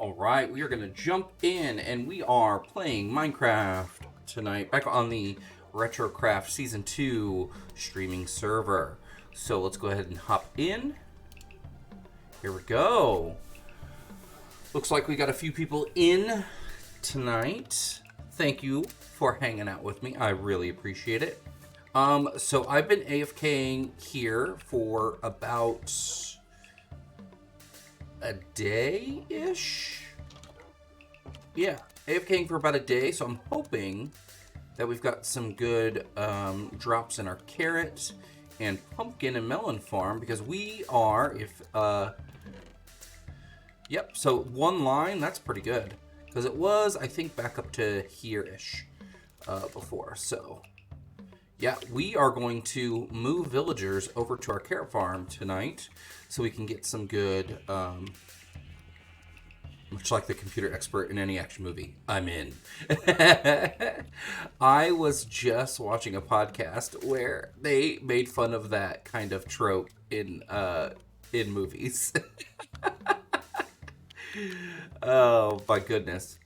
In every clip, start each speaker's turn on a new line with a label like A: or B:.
A: Alright, we are going to jump in and we are playing Minecraft tonight back on the RetroCraft Season 2 streaming server. So let's go ahead and hop in. Here we go. Looks like we got a few people in tonight. Thank you for hanging out with me. I really appreciate it. So I've been AFKing here for about a day-ish? Yeah, AFKing for about a day, so I'm hoping that we've got some good drops in our carrot and pumpkin and melon farm, because we are, yep, so one line, that's pretty good. Because it was, I think, back up to here-ish before, so... yeah, we are going to move villagers over to our carrot farm tonight so we can get some good, much like the computer expert in any action movie, I'm in. I was just watching a podcast where they made fun of that kind of trope in movies. Oh, my goodness.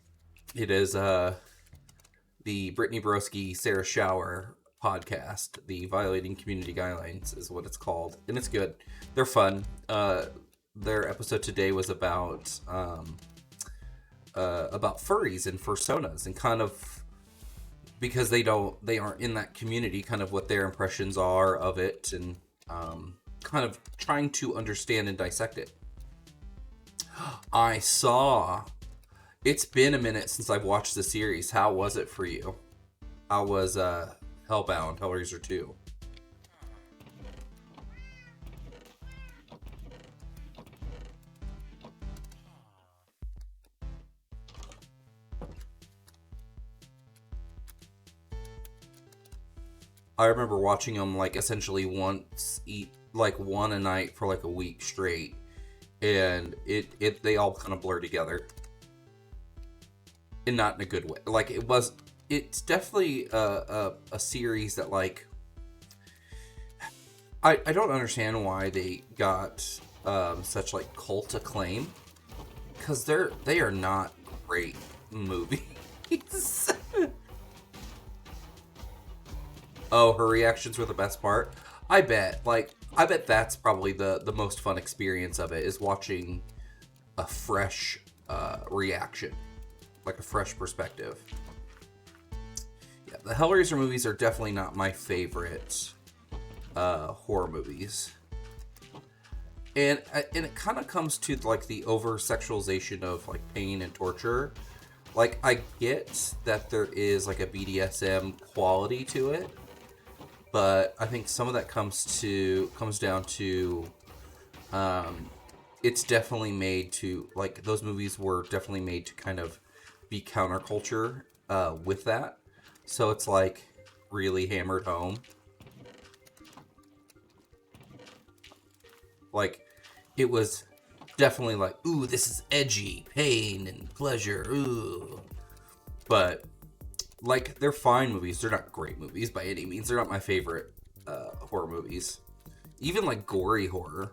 A: It is the Brittany Broski, Sarah Shower podcast. The Violating Community Guidelines is what it's called, and it's good. They're fun. Their episode today was about furries and fursonas, and kind of because they aren't in that community, kind of what their impressions are of it, and kind of trying to understand and dissect it. It's been a minute since I've watched the series. How was it for you? How was Hellbound, Hellraiser 2? I remember watching them like essentially one a night for like a week straight, and they all kind of blur together, and not in a good way. Like it's definitely a series that, like, I don't understand why they got such like cult acclaim, because they are not great movies. Oh, her reactions were the best part. I bet that's probably the most fun experience of it, is watching a fresh reaction, like a fresh perspective. Yeah, the Hellraiser movies are definitely not my favorite horror movies, and it kind of comes to like the over sexualization of like pain and torture. Like, I get that there is like a BDSM quality to it, but I think some of that comes down to it's definitely made to, like, those movies were definitely made to kind of be counterculture with that. So it's like really hammered home. Like, it was definitely like, ooh, this is edgy, pain and pleasure, ooh. But, like, they're fine movies. They're not great movies by any means. They're not my favorite horror movies. Even like gory horror.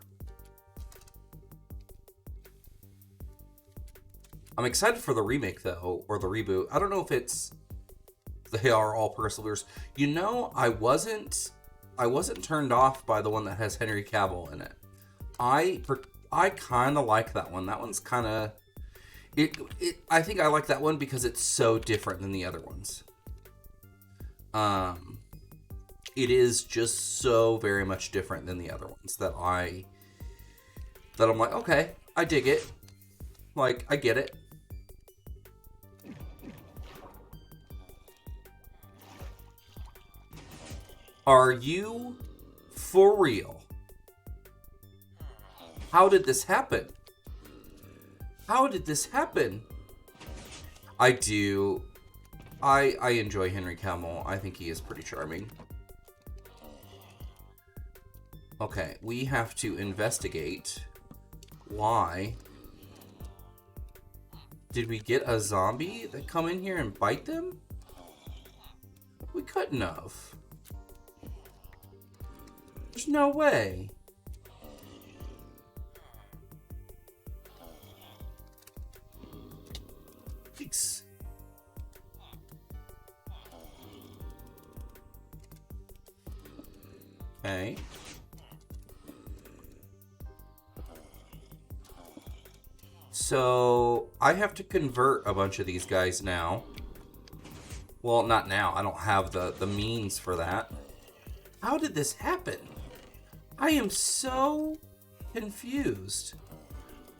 A: I'm excited for the remake though, or the reboot. I don't know if they are all perseverers. You know, I wasn't turned off by the one that has Henry Cavill in it. I kind of like that one. That one's kind of I think I like that one because it's so different than the other ones. It is just so very much different than the other ones that I'm like, okay, I dig it. Like, I get it. Are you for real? How did this happen? How did this happen? I do. I enjoy Henry Cavill. I think he is pretty charming. Okay, we have to investigate why. Did we get a zombie that come in here and bite them? We couldn't have. There's no way. Yikes. Okay. So, I have to convert a bunch of these guys now. Well, not now. I don't have the means for that. How did this happen? I am so confused.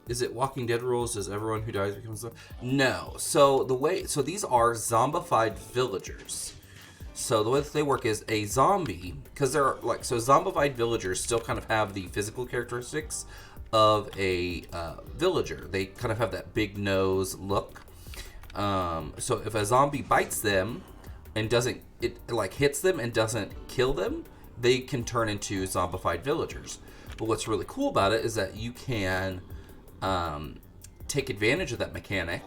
A: Is it Walking Dead rules? Does everyone who dies becomes... No. So these are zombified villagers. So the way that they work is a zombie, because they're like, so zombified villagers still kind of have the physical characteristics of a villager. They kind of have that big nose look. So if a zombie bites them and hits them and doesn't kill them, they can turn into zombified villagers. But what's really cool about it is that you can take advantage of that mechanic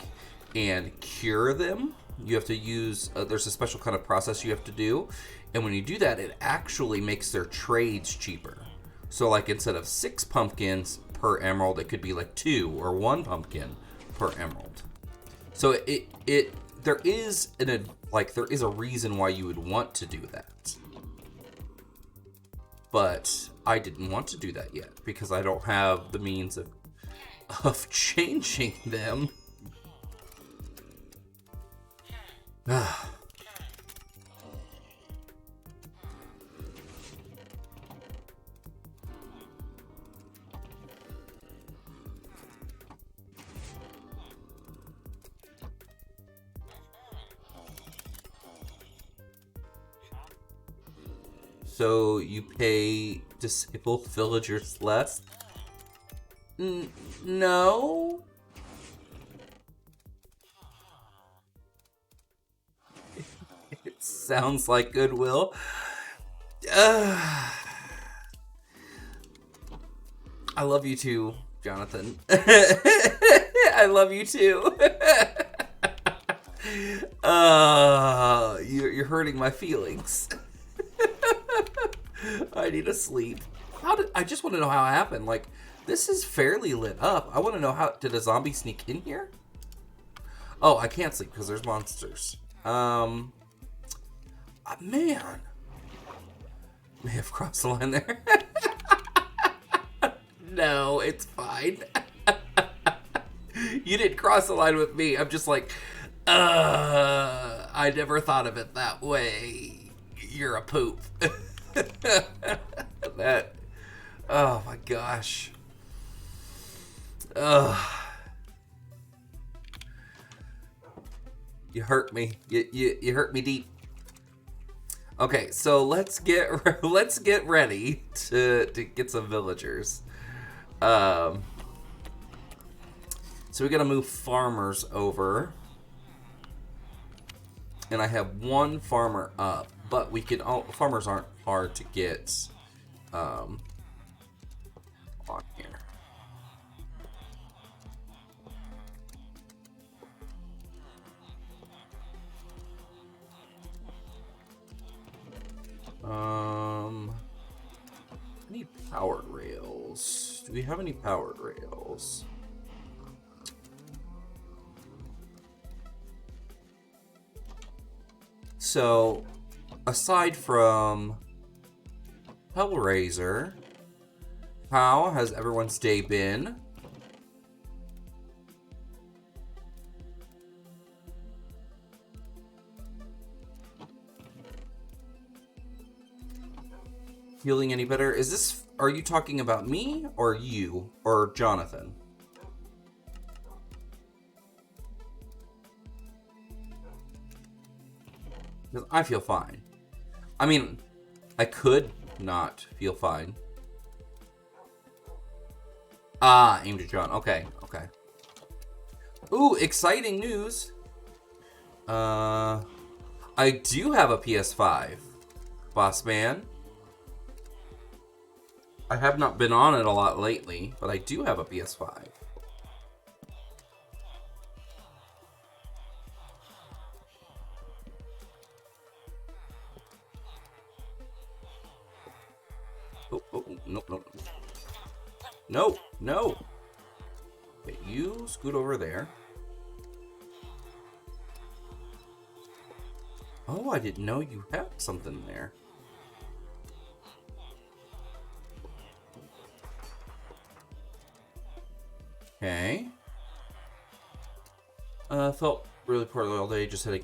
A: and cure them. You have to use, there's a special kind of process you have to do. And when you do that, it actually makes their trades cheaper. So like instead of 6 pumpkins per emerald, it could be like 2 or 1 pumpkin per emerald. So there is a reason why you would want to do that. But I didn't want to do that yet because I don't have the means of changing them. So you pay disabled villagers less? No. It sounds like goodwill. I love you too, Jonathan. I love you too. You're hurting my feelings. I need to sleep. I just want to know how it happened. Like, this is fairly lit up. I want to know did a zombie sneak in here? Oh, I can't sleep because there's monsters. Man. May have crossed the line there. No, it's fine. You didn't cross the line with me. I'm just like, I never thought of it that way. You're a poop. Oh my gosh. You hurt me. You hurt me deep. Okay, so let's get ready to get some villagers. So we gotta move farmers over, and I have 1 farmer up, but farmers aren't hard to get on here. I need powered rails. Do we have any powered rails? So, aside from Hellraiser, how has everyone's day been? Feeling any better? Are you talking about me or you or Jonathan? Because I feel fine. I mean, I could not feel fine. Aimed at John. Okay. Ooh, exciting news. I do have a PS5, boss man. I have not been on it a lot lately, but I do have a PS5. Oh, no. Okay, you scoot over there. Oh, I didn't know you had something there. Okay. Felt really poorly all day. Just had a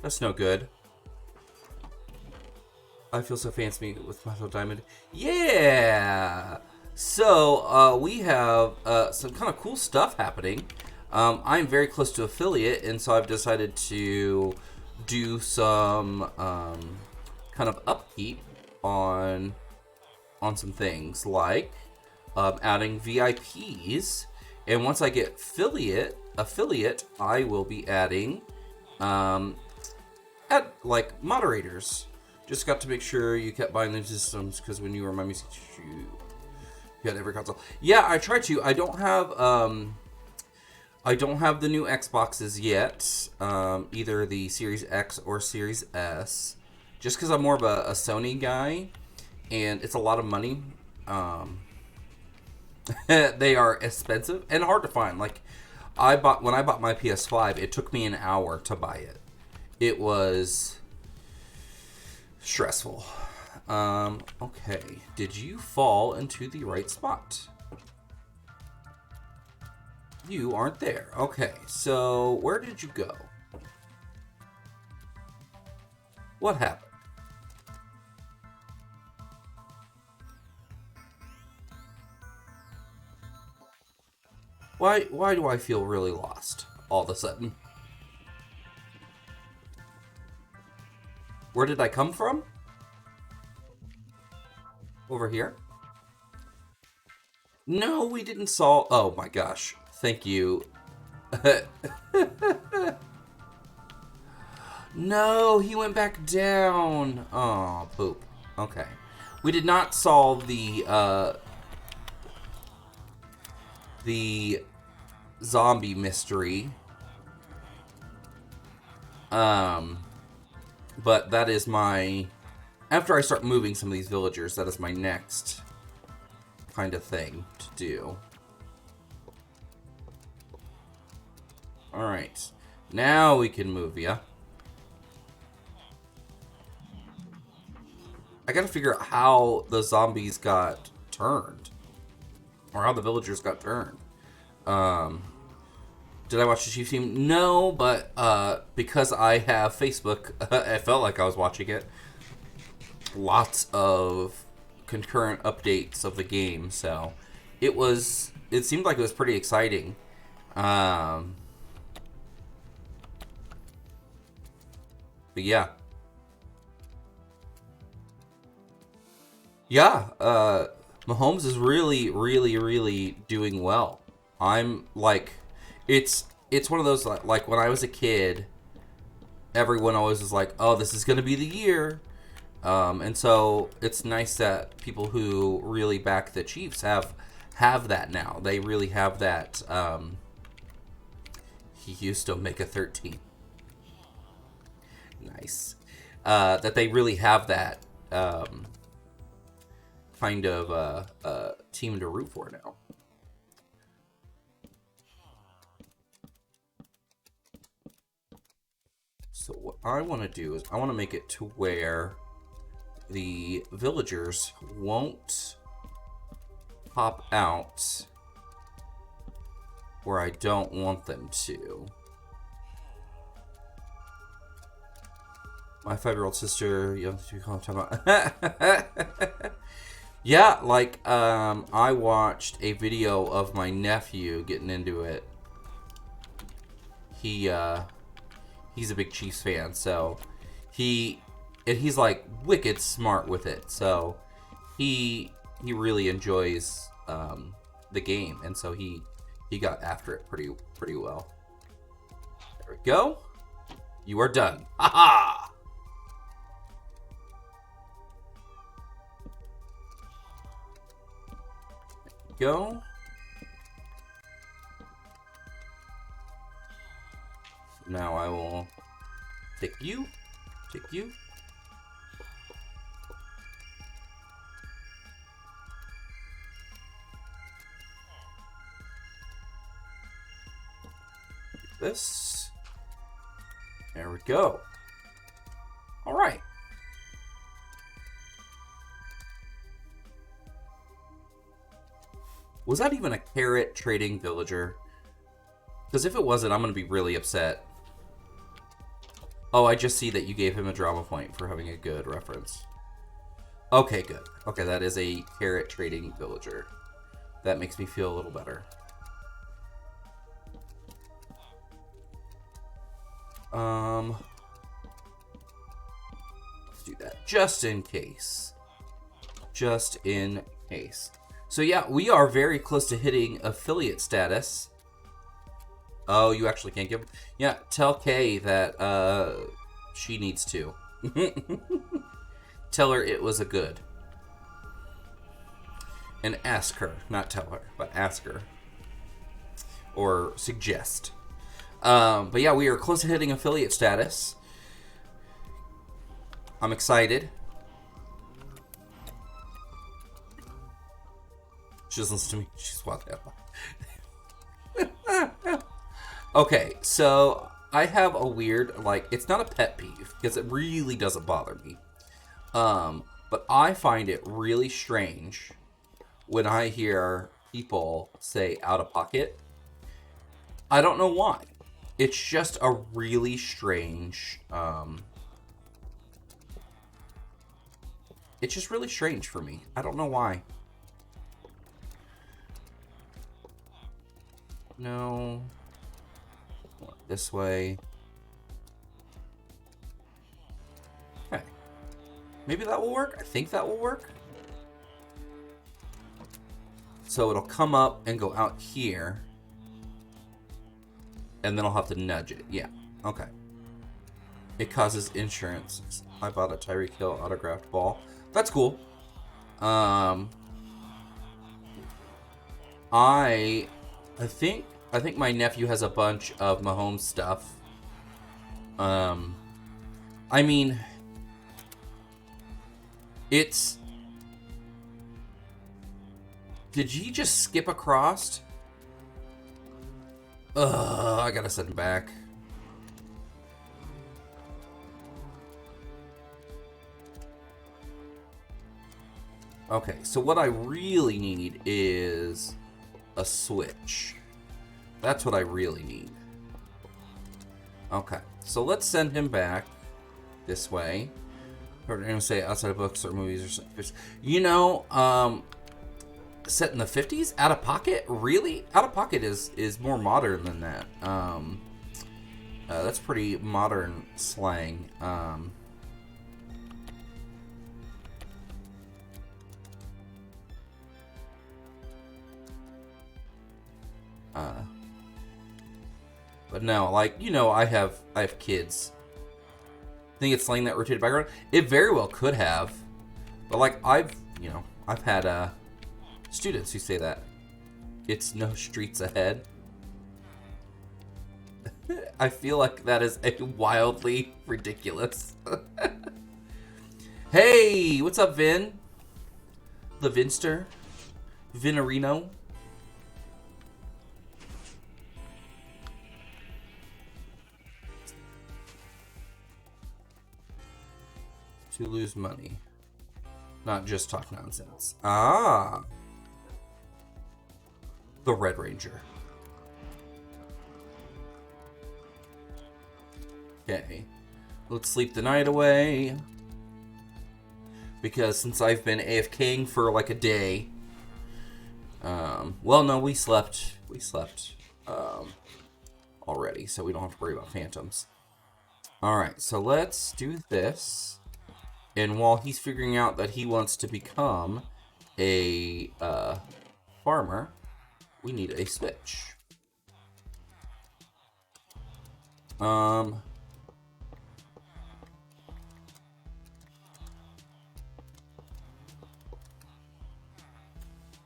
A: That's no good. I feel so fancy with my little diamond. Yeah! So, we have some kind of cool stuff happening. I'm very close to affiliate, and so I've decided to do some kind of upkeep on some things, like adding VIPs. And once I get affiliate, I will be adding like moderators. Just got to make sure you kept buying them systems, because when you were my music, you had every console. Yeah, I tried to. I don't have the new Xboxes yet, either the Series X or Series S, just because I'm more of a Sony guy, and it's a lot of money. They are expensive and hard to find. Like, when I bought my PS5, it took me an hour to buy it. It was stressful. Okay. Did you fall into the right spot? You aren't there. Okay, so where did you go? What happened? Why do I feel really lost all of a sudden? Where did I come from? Over here? No, we didn't solve... Oh my gosh. Thank you. No, he went back down. Oh, poop. Okay. We did not solve the zombie mystery. But that is my... After I start moving some of these villagers, that is my next kind of thing to do. Alright. Now we can move ya. I gotta figure out how the zombies got turned. Or how the villagers got turned. Did I watch the Chief Team? No, but because I have Facebook, I felt like I was watching it. Lots of concurrent updates of the game, so it seemed like it was pretty exciting. But yeah. Mahomes is really, really, really doing well. I'm like, it's one of those, like when I was a kid, everyone always was like, oh, this is gonna be the year. And so it's nice that people who really back the Chiefs have that now. They really have that. He used to make a 13. Nice. That they really have that kind of team to root for now. So what I want to do is I want to make it to where the villagers won't pop out where I don't want them to. My 5-year-old sister, yeah, like I watched a video of my nephew getting into it. He's a big Chiefs fan, so he's like wicked smart with it. So he really enjoys the game, and so he got after it pretty well. There we go. You are done. Ha-ha! Go. Now I will take you. this. There we go. All right. Was that even a carrot trading villager? Because if it wasn't, I'm going to be really upset. Oh, I just see that you gave him a drama point for having a good reference. Okay, good. Okay, that is a carrot trading villager. That makes me feel a little better. Let's do that just in case. Just in case. So yeah, we are very close to hitting affiliate status. Oh, you actually can't give... Yeah, tell Kay that she needs to. Tell her it was a good. And ask her. Not tell her, but ask her. Or suggest. But yeah, we are close to hitting affiliate status. I'm excited. She doesn't listen to me. She's walking out. Okay, so I have a weird, like, it's not a pet peeve, because it really doesn't bother me. But I find it really strange when I hear people say out of pocket. I don't know why. It's just a really strange, it's just really strange for me. I don't know why. No. This way. Okay. Maybe that will work. I think that will work. So it'll come up and go out here. And then I'll have to nudge it. Yeah. Okay. It causes insurance. I bought a Tyreek Hill autographed ball. That's cool. I think my nephew has a bunch of Mahomes stuff. I mean, it's... Did he just skip across? I gotta send him back. Okay, so what I really need is a switch. That's what I really need. Okay, so let's send him back this way. Or I'm gonna say outside of books or movies or something. You know, set in the 50s? Out of pocket? Really? Out of pocket is more modern than that. That's pretty modern slang. But no, like, you know, I have kids. Think it's slang that rotated background? It very well could have. But like I've had students who say that. It's no streets ahead. I feel like that is a wildly ridiculous. Hey, what's up, Vin? The Vinster? Vinarino? To lose money. Not just talk nonsense. Ah. The Red Ranger. Okay. Let's sleep the night away. Because since I've been AFKing for like a day. Well, no, we slept. Already, so we don't have to worry about phantoms. Alright, so let's do this. And while he's figuring out that he wants to become a farmer, we need a switch.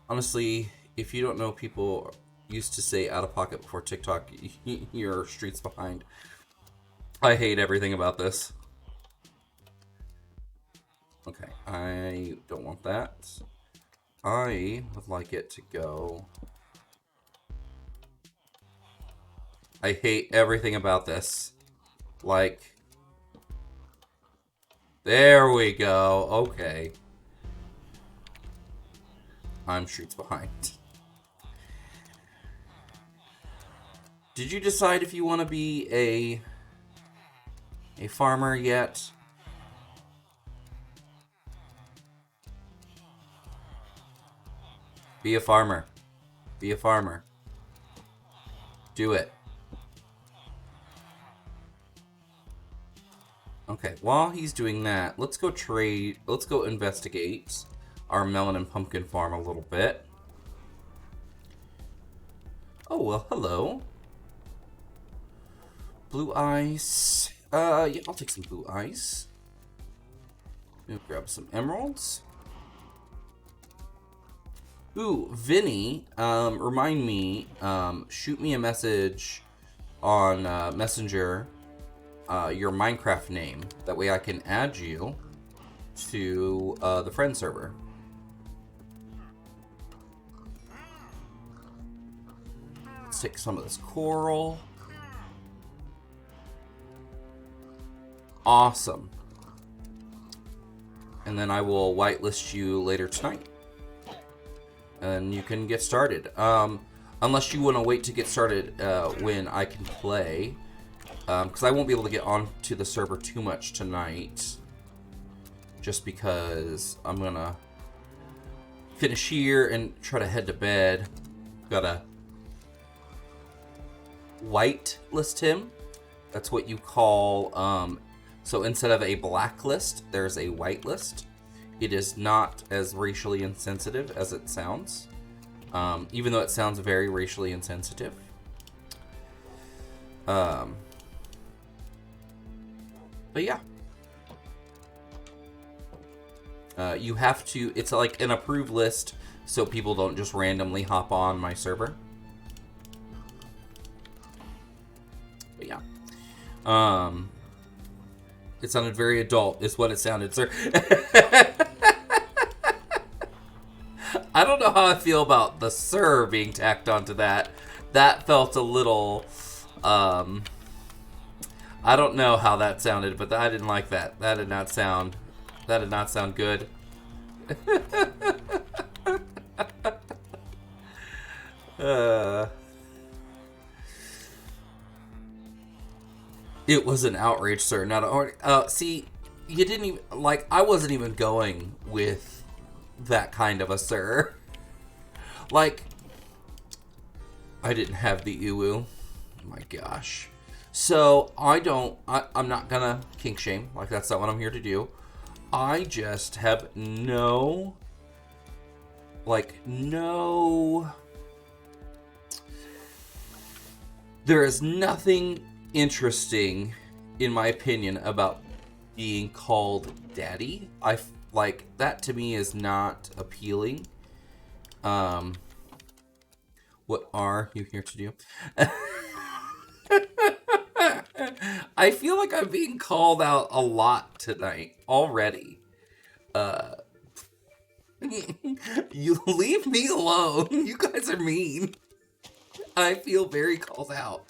A: Honestly, if you don't know, people used to say out of pocket before TikTok, you're streets behind. I hate everything about this. Okay, I don't want that. I would like it to go... I hate everything about this. Like, there we go. Okay. I'm streets behind. Did you decide if you want to be a farmer yet? Be a farmer. Be a farmer. Do it. Okay, while he's doing that, let's go trade. Let's go investigate our melon and pumpkin farm a little bit. Oh, well, hello. Blue ice. Yeah, I'll take some blue ice. We'll grab some emeralds. Ooh, Vinny, remind me, shoot me a message on Messenger, your Minecraft name. That way I can add you to the friend server. Let's take some of this coral. Awesome. And then I will whitelist you later tonight. And you can get started. Unless you want to wait to get started when I can play. Because I won't be able to get onto the server too much tonight. Just because I'm going to finish here and try to head to bed. Gotta whitelist him. That's what you call... so instead of a blacklist, there's a whitelist. It is not as racially insensitive as it sounds, even though it sounds very racially insensitive. But yeah. You have to, it's like an approved list, so people don't just randomly hop on my server. But yeah. It sounded very adult, is what it sounded, sir. I don't know how I feel about the sir being tacked onto that. That felt a little, I don't know how that sounded, but I didn't like that. That did not sound good. It was an outrage, sir, not a... see, you didn't even... Like, I wasn't even going with that kind of a sir. Like, I didn't have the uwu. Oh my gosh. So, I'm not gonna kink shame. Like, that's not what I'm here to do. I just have no... Like, no... There is nothing interesting, in my opinion, about being called daddy. Like, that to me is not appealing. What are you here to do? I feel like I'm being called out a lot tonight already. You leave me alone. You guys are mean. I feel very called out.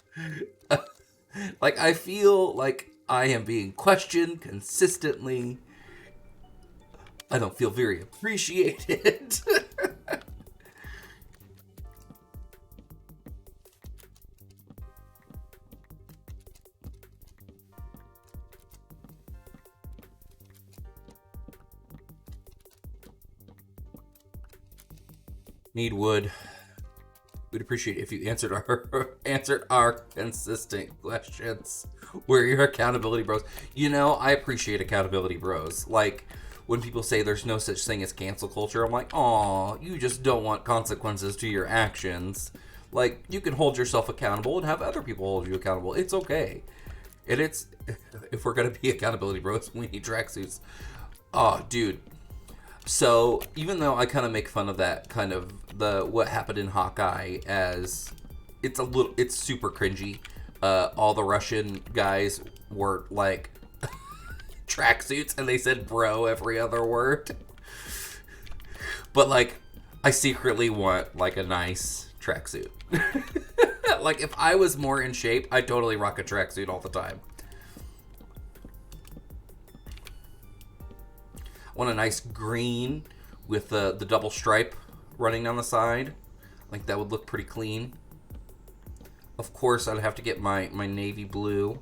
A: Like, I feel like I am being questioned consistently. I don't feel very appreciated. Need wood. We'd appreciate it if you answered our consistent questions. We're your accountability bros. You know, I appreciate accountability bros. Like, when people say there's no such thing as cancel culture, I'm like, aw, you just don't want consequences to your actions. Like, you can hold yourself accountable and have other people hold you accountable. It's okay. And it's, if we're gonna be accountability bros, we need tracksuits. Oh, dude. So, even though I kind of make fun of that kind of what happened in Hawkeye, as it's super cringy. All the Russian guys were like tracksuits and they said bro every other word. But like, I secretly want like a nice tracksuit. Like, if I was more in shape, I'd totally rock a tracksuit all the time. I want a nice green with the double stripe running down the side. Like, that would look pretty clean. Of course, I'd have to get my navy blue.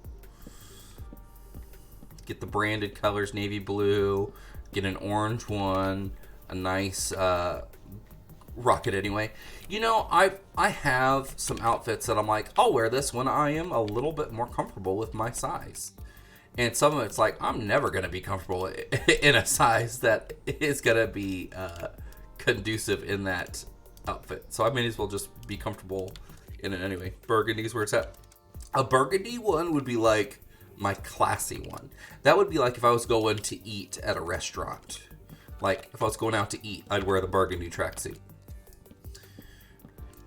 A: Get the branded colors, navy blue. Get an orange one. A nice rock it anyway. You know, I have some outfits that I'm like, I'll wear this when I am a little bit more comfortable with my size. And some of it's like, I'm never going to be comfortable in a size that is going to be conducive in that outfit. So I may as well just be comfortable in it anyway. Burgundy's where it's at. A burgundy one would be like my classy one. That would be like if I was going to eat at a restaurant. Like, if I was going out to eat, I'd wear the burgundy tracksuit.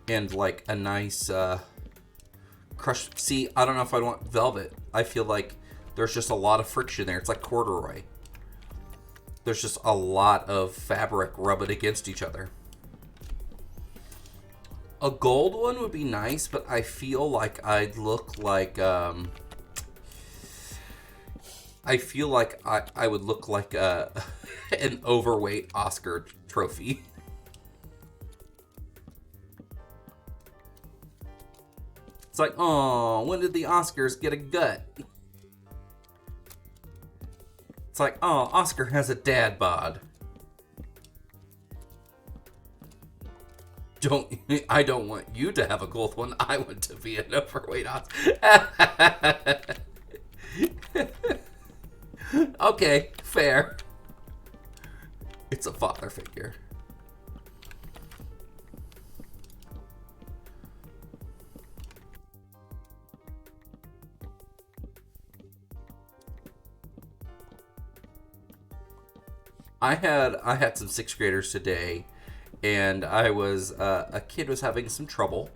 A: And like a nice crushed... See, I don't know if I'd want velvet. I feel like there's just a lot of friction there. It's like corduroy. There's just a lot of fabric rubbing against each other. A gold one would be nice, but I feel like I'd look like... I feel like I would look like an overweight Oscar trophy. It's like, oh, when did the Oscars get a gut? It's like, oh, Oscar has a dad bod. I don't want you to have a gold one. I want to be an overweight Oscar. Okay, fair. It's a father figure. I had some sixth graders today, and I was a kid was having some trouble,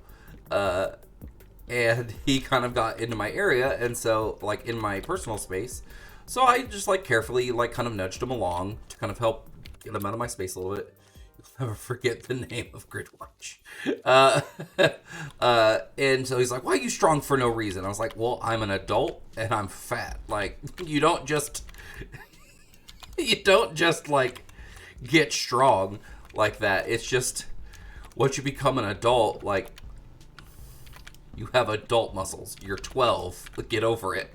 A: and he kind of got into my area, and so like in my personal space, so I just like carefully like kind of nudged him along to kind of help get him out of my space a little bit. You'll never forget the name of Gridwatch. And so he's like, "Why are you strong for no reason?" I was like, "Well, I'm an adult and I'm fat. Like you don't just." You don't just, like, get strong like that. It's just, once you become an adult, like, you have adult muscles. You're 12. Get over it.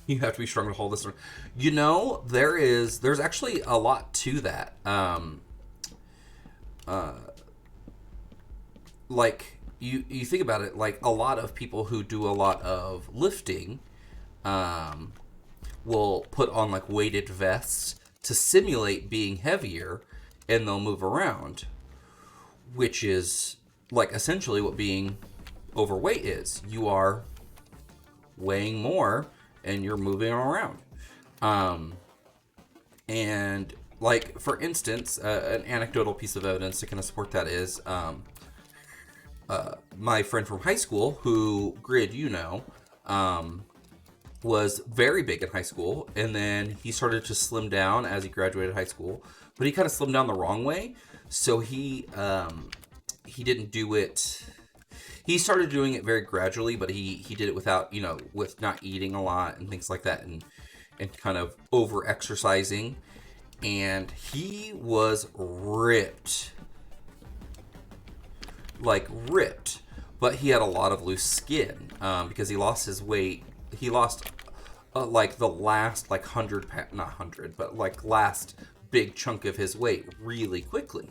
A: You have to be strong to hold this. You know, there's actually a lot to that. Like... You think about it, like a lot of people who do a lot of lifting will put on like weighted vests to simulate being heavier, and they'll move around, which is like essentially what being overweight is. You are weighing more and you're moving around. And like, for instance, an anecdotal piece of evidence to kind of support that is... my friend from high school, who, Grid, you know, was very big in high school, and then he started to slim down as he graduated high school, but he kind of slimmed down the wrong way, so he didn't do it. He started doing it very gradually, but he did it without, you know, with not eating a lot and things like that, and kind of over exercising, and he was ripped. Like ripped, but he had a lot of loose skin because he lost his weight. He lost like the last like 100 not 100, but like last big chunk of his weight really quickly,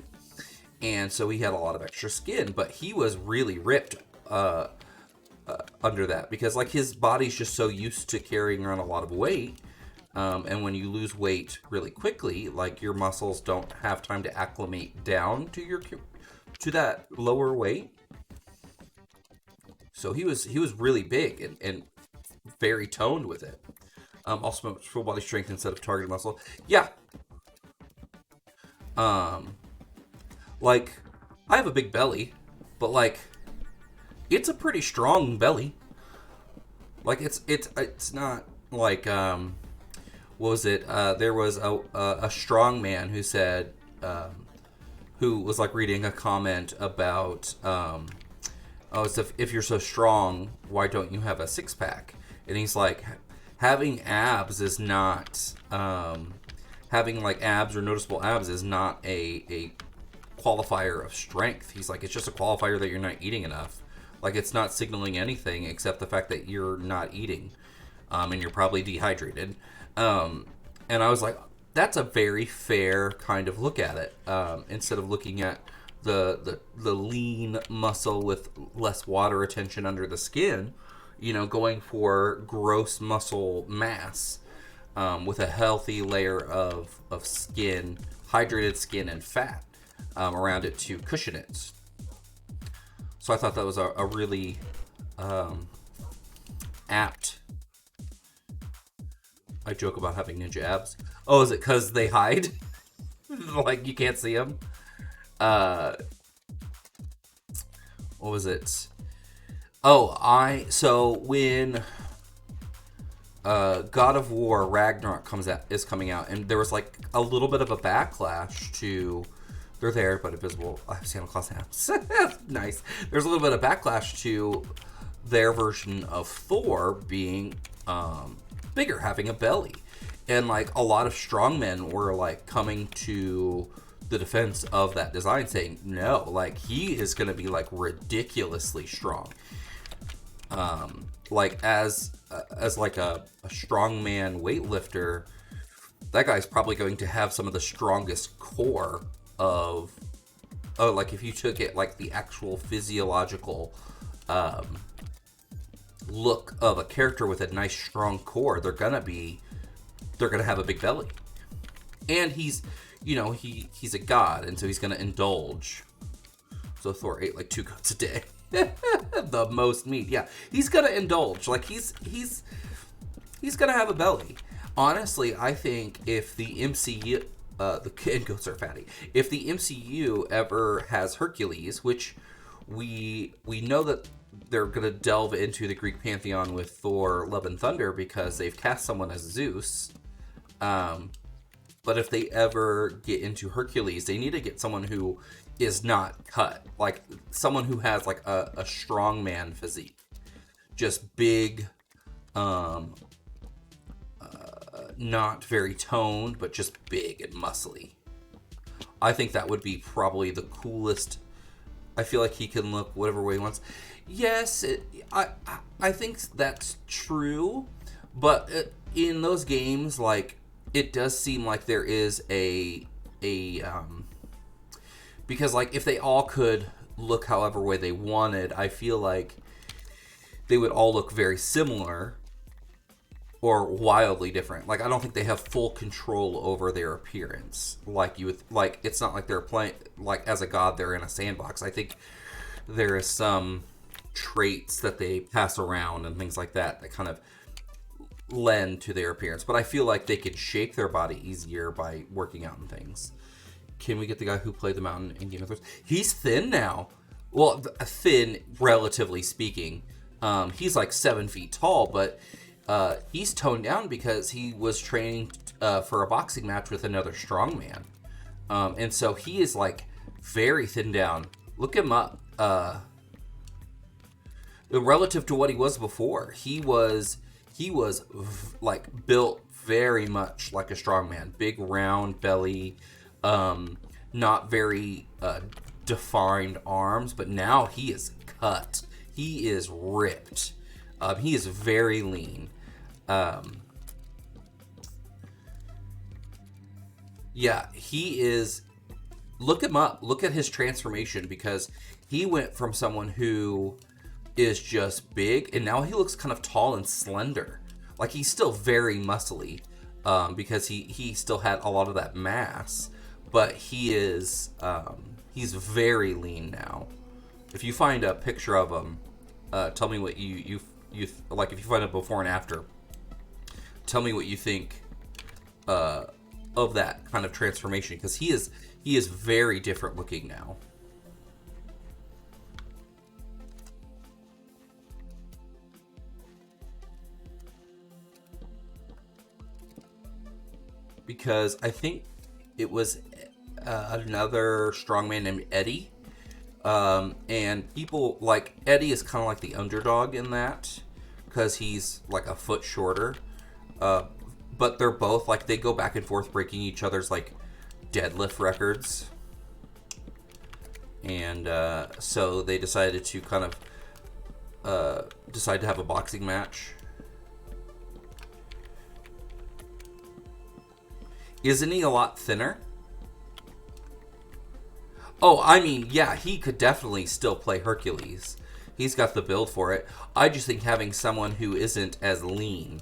A: and so he had a lot of extra skin. But he was really ripped under that because like his body's just so used to carrying around a lot of weight, and when you lose weight really quickly, like your muscles don't have time to acclimate down to that lower weight. So he was really big and very toned with it. Also full body strength instead of targeted muscle. Yeah. Like I have a big belly, but like it's a pretty strong belly. Like it's not like what was it? There was a strong man who said who was like reading a comment about, oh, it's if you're so strong, why don't you have a six pack? And he's like, having abs is not, having like abs or noticeable abs is not a qualifier of strength. He's like, it's just a qualifier that you're not eating enough. Like, it's not signaling anything except the fact that you're not eating, and you're probably dehydrated. And I was like, that's a very fair kind of look at it. Instead of looking at the lean muscle with less water retention under the skin, going for gross muscle mass, with a healthy layer of skin, hydrated skin and fat around it to cushion it. So I thought that was a really apt. I joke about having ninja abs. Oh, is it because they hide? Like, you can't see them? What was it? Oh, so when God of War Ragnarok is coming out, and there was like a little bit of a backlash to, they're there but invisible. I have Santa Claus abs. Nice. There's a little bit of backlash to their version of Thor being bigger, having a belly, and like a lot of strongmen were like coming to the defense of that design, saying no, like he is going to be like ridiculously strong, like as like a strongman weightlifter. That guy's probably going to have some of the strongest core of, like if you took it like the actual physiological look of a character with a nice strong core, they're gonna have a big belly. And he's a god, and so he's gonna indulge. So Thor ate like 2 goats a day. The most meat. Yeah, he's gonna indulge. Like he's gonna have a belly. Honestly, I think if the MCU, and goats are fatty. If the MCU ever has Hercules, which we know that they're going to delve into the Greek pantheon with Thor, Love and Thunder, because they've cast someone as Zeus. But if they ever get into Hercules, they need to get someone who is not cut. Like someone who has like a strongman physique. Just big, not very toned, but just big and muscly. I think that would be probably the coolest. I feel like he can look whatever way he wants. Yes, I think that's true, but in those games, like, it does seem like there is because like if they all could look however way they wanted, I feel like they would all look very similar or wildly different. Like, I don't think they have full control over their appearance. Like you would, like, it's not like they're playing like as a god they're in a sandbox. I think there is some traits that they pass around and things like that kind of lend to their appearance. But I feel like they could shape their body easier by working out and things. Can we get the guy who played the mountain in Game of Thrones? He's thin now. Well, thin, relatively speaking. He's like 7 feet tall, but he's toned down because he was training for a boxing match with another strongman. And so he is like very thinned down. Look him up. Relative to what he was before, he was like built very much like a strongman. Big round belly, not very defined arms, but now he is cut. He is ripped. He is very lean. Yeah, he is. Look him up. Look at his transformation, because he went from someone who is just big, and now he looks kind of tall and slender. Like, he's still very muscly, because he still had a lot of that mass, but he is he's very lean now. If you find a picture of him, tell me what you like. If you find a before and after, tell me what you think of that kind of transformation, because he is very different looking now. Because I think it was another strongman named Eddie. And people like Eddie is kind of like the underdog in that because he's like a foot shorter. Uh, but they're both like they go back and forth breaking each other's like deadlift records. And so they decided to kind of decide to have a boxing match. Isn't he a lot thinner? Oh, I mean, yeah, he could definitely still play Hercules. He's got the build for it. I just think having someone who isn't as lean,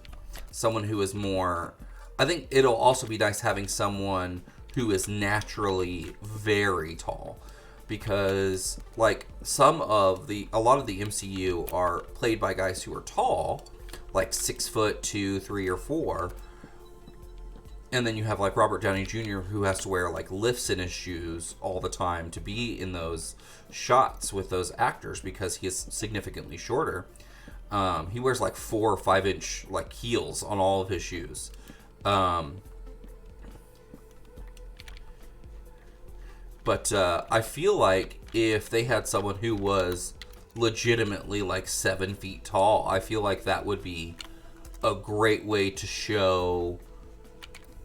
A: someone who is more... I think it'll also be nice having someone who is naturally very tall. Because, like, a lot of the MCU are played by guys who are tall, like 6'2", 3 or 4. And then you have like Robert Downey Jr. who has to wear like lifts in his shoes all the time to be in those shots with those actors because he is significantly shorter. He wears like 4 or 5 inch like heels on all of his shoes. But I feel like if they had someone who was legitimately like 7 feet tall, I feel like that would be a great way to show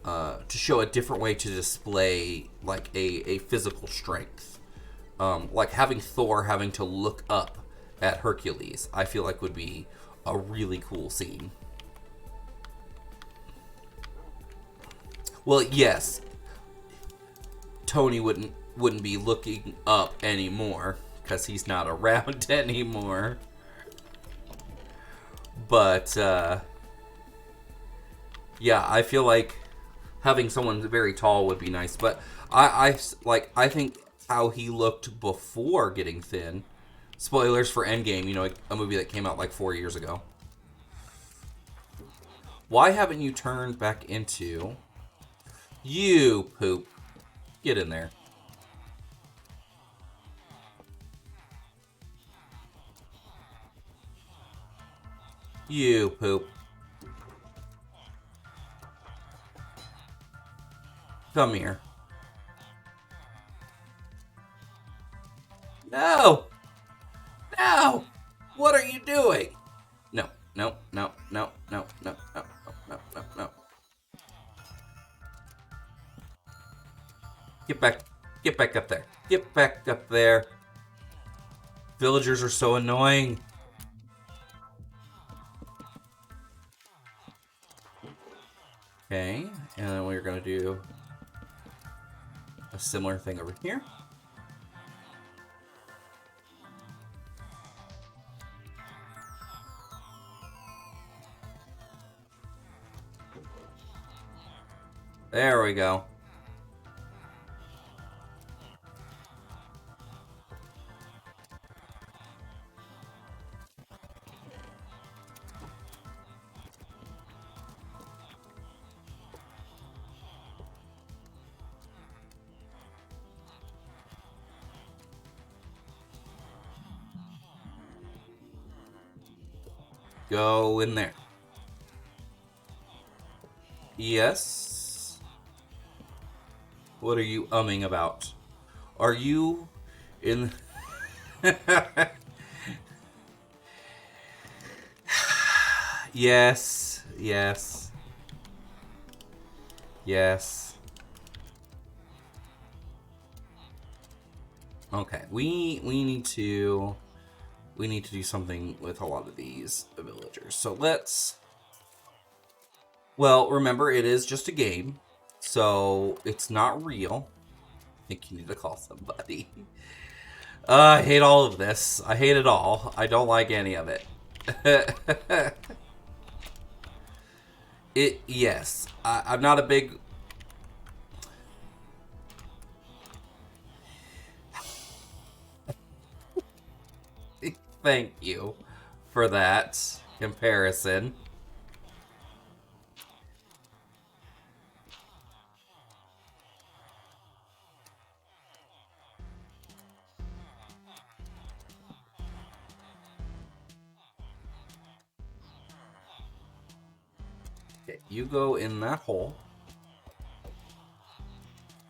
A: a different way to display like a physical strength. Like having Thor having to look up at Hercules, I feel like would be a really cool scene. Well, yes, Tony wouldn't be looking up anymore because he's not around anymore. But yeah, I feel like having someone very tall would be nice, but I think how he looked before getting thin. Spoilers for Endgame, you know, a movie that came out like 4 years ago. Why haven't you turned back into... You poop. Get in there. You poop. Come here. No! No! What are you doing? No, no, no, no, no, no, no, no, no, no. Get back. Get back up there. Get back up there. Villagers are so annoying. Okay, and then we're going to do a similar thing over here. There we go. Go in there. Yes. What are you umming about? Are you in... Yes. Yes. Yes. Okay, we need to do something with a lot of these villagers. So let's... Well, remember, it is just a game, so it's not real. I think you need to call somebody. I hate all of this. I hate it all. I don't like any of it. Yes. I'm not a big... Thank you for that comparison. Okay, you go in that hole.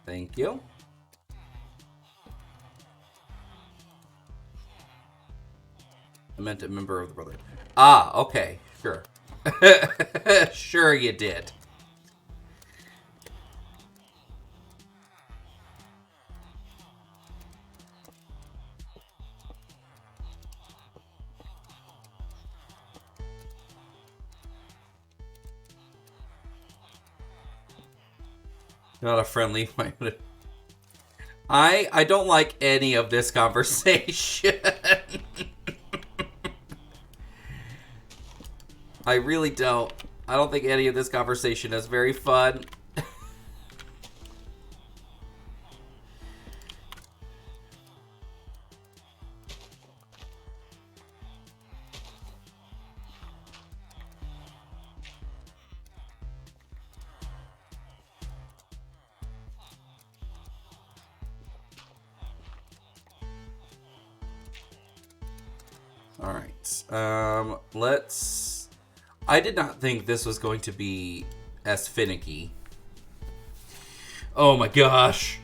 A: Thank you. I meant a member of the brotherhood. Ah, okay. Sure. Sure you did. Not a friendly minded. I don't like any of this conversation. I really don't. I don't think any of this conversation is very fun. Alright. Let's... I did not think this was going to be as finicky. Oh my gosh.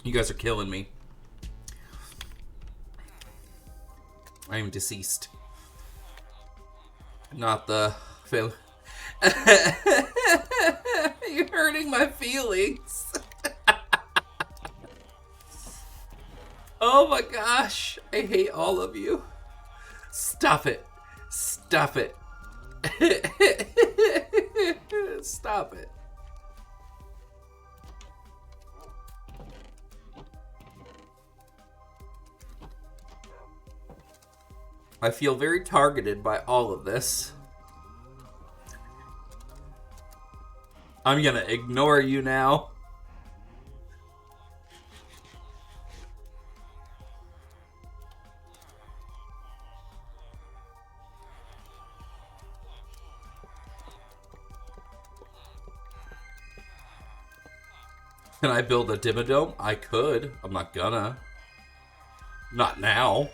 A: You guys are killing me. I am deceased. Not the... You're hurting my feelings. Oh my gosh. I hate all of you. Stop it. Stop it. Stop it. I feel very targeted by all of this. I'm gonna ignore you now. Can I build a Dimmadome? I could. I'm not gonna. Not now.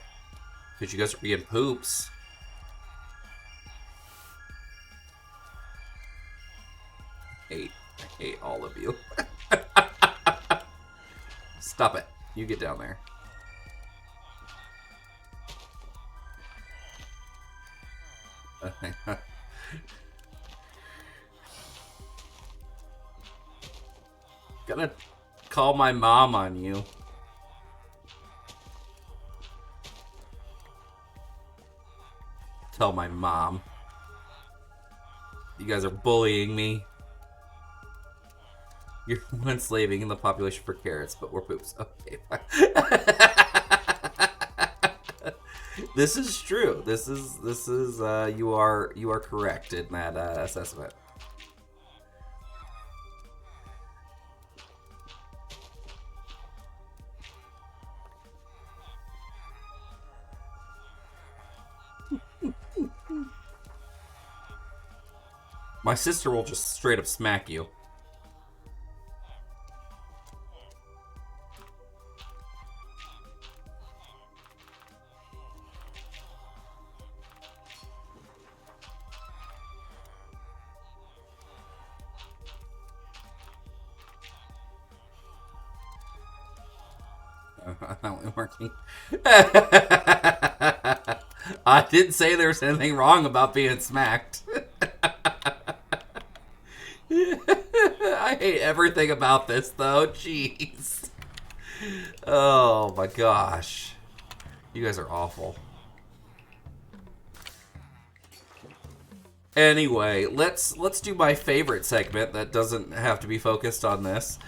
A: Because you guys are being poops. I hate all of you. Stop it. You get down there. Gonna call my mom on you. Tell my mom. You guys are bullying me. You're enslaving the population for carrots, but we're poops. Okay, fine. This is true. This is you are correct in that assessment. My sister will just straight up smack you. Not working. I didn't say there was anything wrong about being smacked. I hate everything about this, though. Jeez. Oh my gosh. You guys are awful. Anyway, let's do my favorite segment that doesn't have to be focused on this.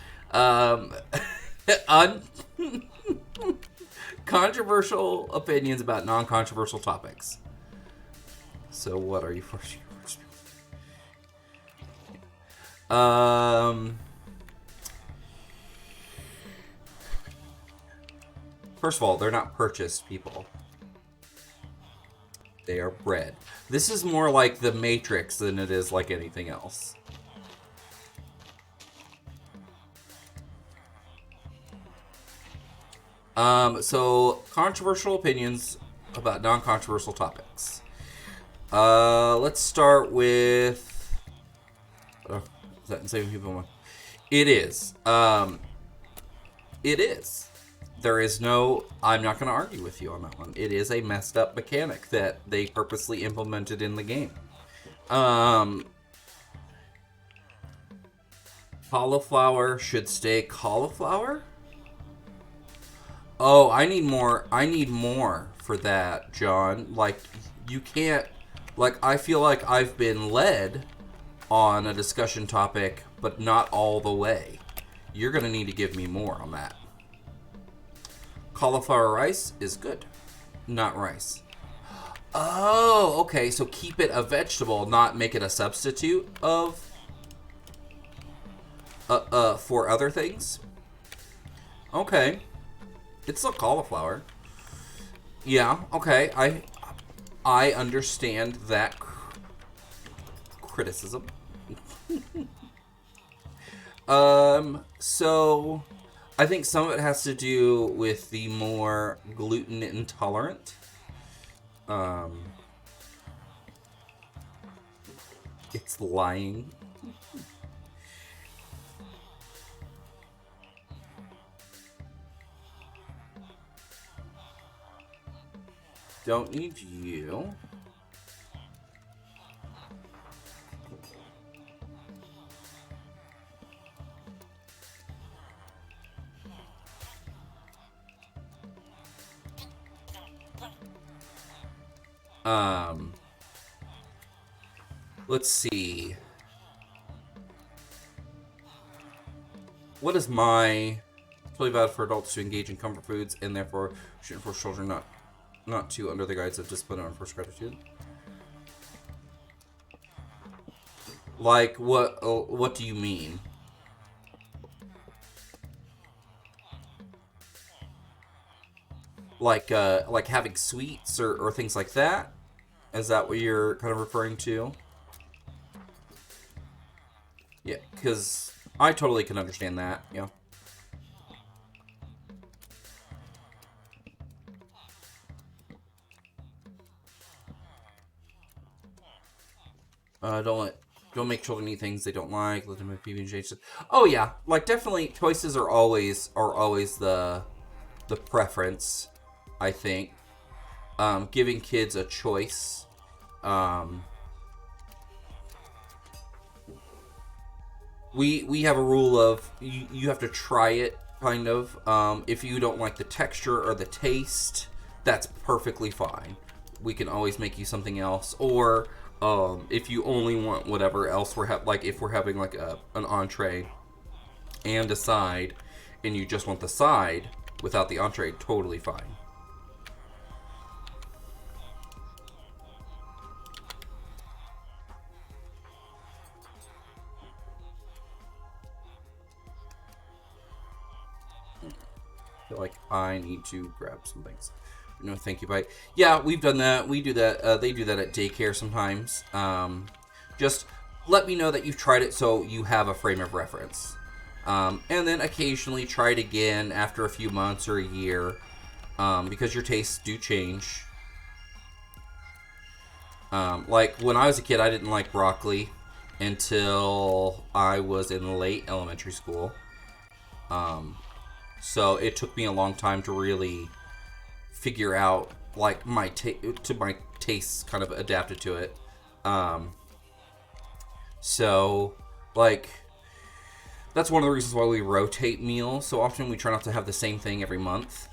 A: Controversial opinions about non-controversial topics. So what are you for? First of all, they're not purchased people. They are bred. This is more like the Matrix than it is like anything else. So controversial opinions about non-controversial topics. Let's start with... is that enslaving people? It is. It is. there is no... I'm not going to argue with you on that one. It is a messed up mechanic that they purposely implemented in the game. Cauliflower should stay cauliflower? Oh, I need more for that, John. Like, you can't... Like, I feel like I've been led on a discussion topic, but not all the way. You're going to need to give me more on that. Cauliflower rice is good, not rice. Oh, okay, so keep it a vegetable, not make it a substitute of... for other things? Okay. It's still cauliflower. Yeah, okay. I understand that criticism. So I think some of it has to do with the more gluten intolerant. It's lying. Don't need you. Let's see. What is my... It's really bad for adults to engage in comfort foods and therefore should force children not to under the guise of discipline or enforced gratitude. Like, what do you mean? Like having sweets or things like that? Is that what you're kind of referring to? Yeah, because I totally can understand that, yeah. Don't make children eat things they don't like. Let them make PB&J. Oh yeah, like definitely choices are always the preference, I think. Giving kids a choice. We have a rule of you have to try it, kind of. If you don't like the texture or the taste, that's perfectly fine. We can always make you something else. Or if you only want whatever else like if we're having like an entree and a side, and you just want the side without the entree, totally fine. I feel like I need to grab some things. No, thank you, bye. Yeah, we've done that. We do that. They do that at daycare sometimes. Just let me know that you've tried it so you have a frame of reference. And then occasionally try it again after a few months or a year, because your tastes do change. Like when I was a kid, I didn't like broccoli until I was in late elementary school. So it took me a long time to really figure out like my tastes kind of adapted to it. So like that's one of the reasons why we rotate meals so often. We try not to have the same thing every month.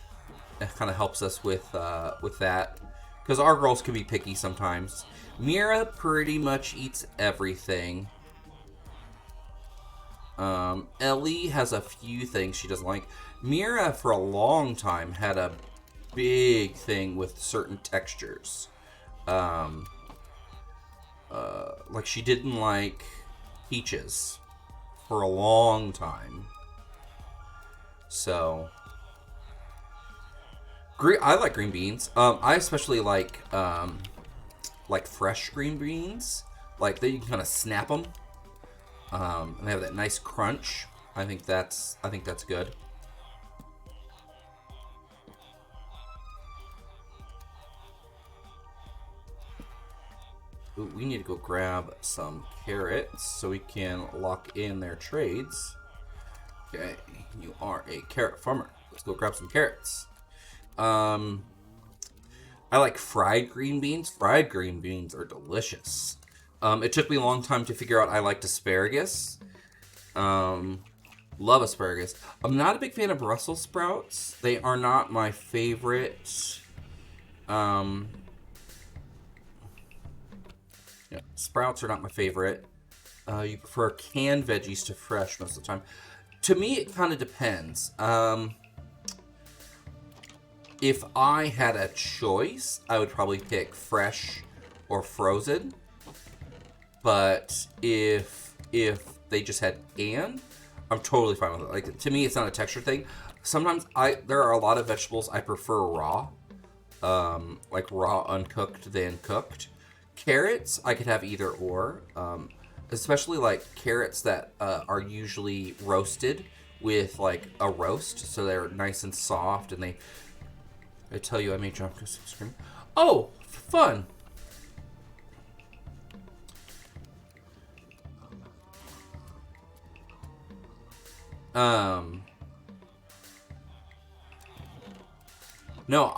A: It kind of helps us with that, because our girls can be picky sometimes. Mira pretty much eats everything. Ellie has a few things she doesn't like. Mira, for a long time, had a big thing with certain textures. Like she didn't like peaches for a long time. So, I like green beans. I especially like fresh green beans. Like that you can kind of snap them. And they have that nice crunch. I think that's good. Ooh, we need to go grab some carrots so we can lock in their trades. Okay, you are a carrot farmer. Let's go grab some carrots. I like fried green beans. Fried green beans are delicious. It took me a long time to figure out I liked asparagus. Love asparagus. I'm not a big fan of Brussels sprouts. They are not my favorite. Yeah, sprouts are not my favorite. You prefer canned veggies to fresh most of the time. To me, it kind of depends. If I had a choice, I would probably pick fresh or frozen. But if they just had canned, I'm totally fine with it. Like, to me, it's not a texture thing. Sometimes there are a lot of vegetables I prefer raw, like raw uncooked than cooked. Carrots, I could have either or, especially like carrots that are usually roasted with like a roast, so they're nice and soft, and I tell you, I may jump because I'm screaming. Oh, fun! No,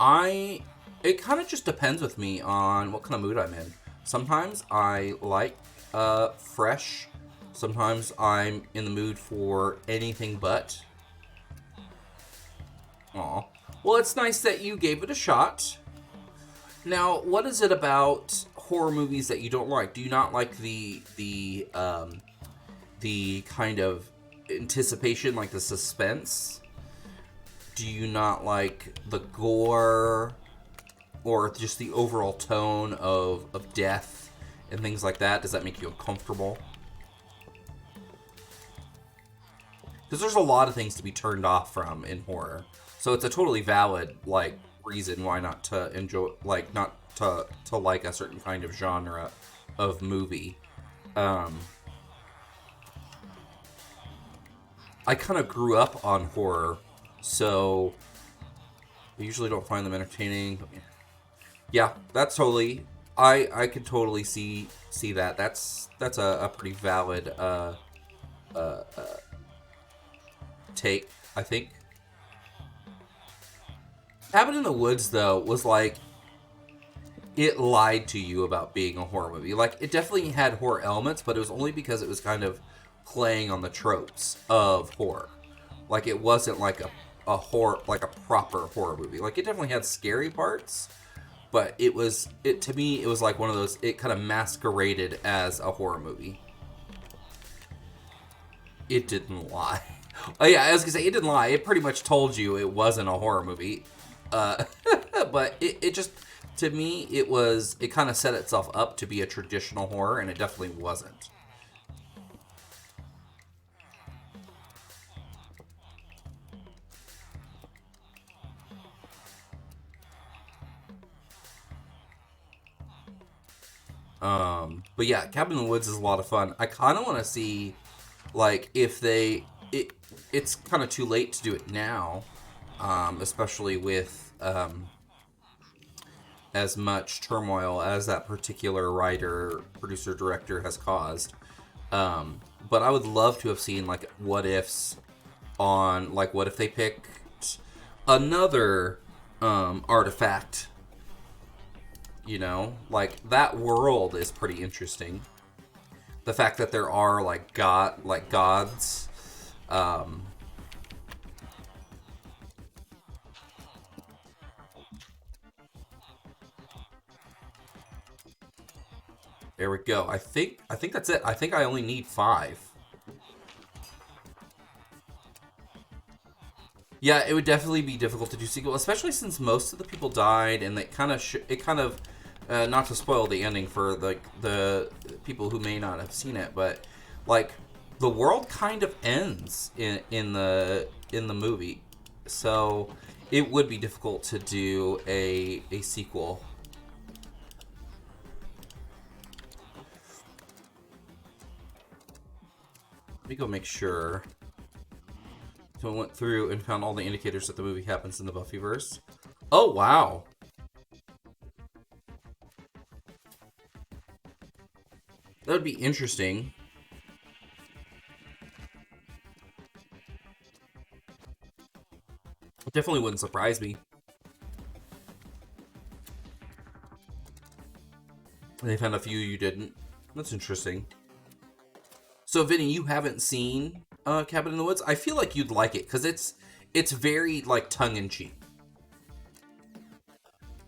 A: it kind of just depends with me on what kind of mood I'm in. Sometimes I like fresh. Sometimes I'm in the mood for anything but. Aw. Well, it's nice that you gave it a shot. Now, what is it about horror movies that you don't like? Do you not like the kind of anticipation, like the suspense? Do you not like the gore or just the overall tone of death and things like that? Does that make you uncomfortable? Because there's a lot of things to be turned off from in horror. So it's a totally valid, like, reason why not to enjoy, like, not to like a certain kind of genre of movie. I kind of grew up on horror, so I usually don't find them entertaining. Yeah, that's totally. I could totally see that. That's a pretty valid take, I think. Cabin in the Woods, though, was like, it lied to you about being a horror movie. Like, it definitely had horror elements, but it was only because it was kind of playing on the tropes of horror. Like, it wasn't like a horror, like a proper horror movie. Like, it definitely had scary parts, but to me, it was like one of those, it kind of masqueraded as a horror movie. It didn't lie. Oh yeah, I was gonna say, it didn't lie. It pretty much told you it wasn't a horror movie. But it just, to me, it kind of set itself up to be a traditional horror, and it definitely wasn't. But yeah, Cabin in the Woods is a lot of fun. I kind of want to see, like, if it's kind of too late to do it now, especially with as much turmoil as that particular writer, producer, director has caused. But I would love to have seen like what ifs on, like, what if they picked another artifact. You know, like, that world is pretty interesting. The fact that there are like gods. Um, there we go. I think that's it. I think I only need 5. Yeah, it would definitely be difficult to do sequel, especially since most of the people died, and not to spoil the ending for the people who may not have seen it, but like, the world kind of ends in the movie, so it would be difficult to do a sequel. Let me go make sure. So I went through and found all the indicators that the movie happens in the Buffyverse. Oh wow. That would be interesting. Definitely wouldn't surprise me. They found a few you didn't. That's interesting. So, Vinny, you haven't seen Cabin in the Woods? I feel like you'd like it because it's very like tongue in cheek.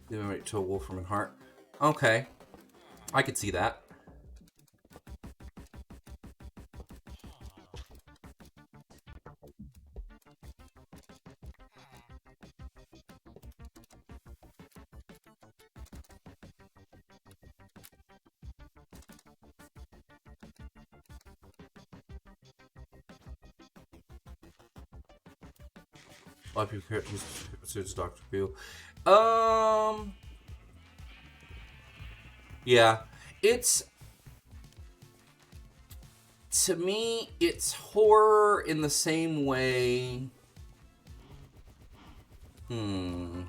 A: Right to a Wolf from Heart. Okay, I could see that. A lot of people use Dr. Phil. Yeah, it's to me, it's horror in the same way. There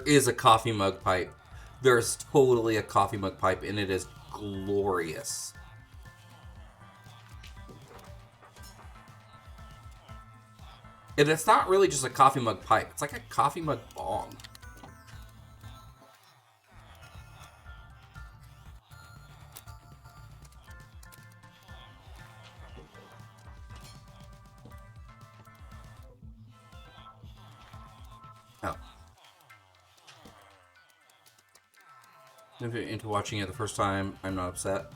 A: is a coffee mug pipe. There's totally a coffee mug pipe, and it is glorious. And it's not really just a coffee mug pipe. It's like a coffee mug bong. Oh. If you're into watching it the first time, I'm not upset.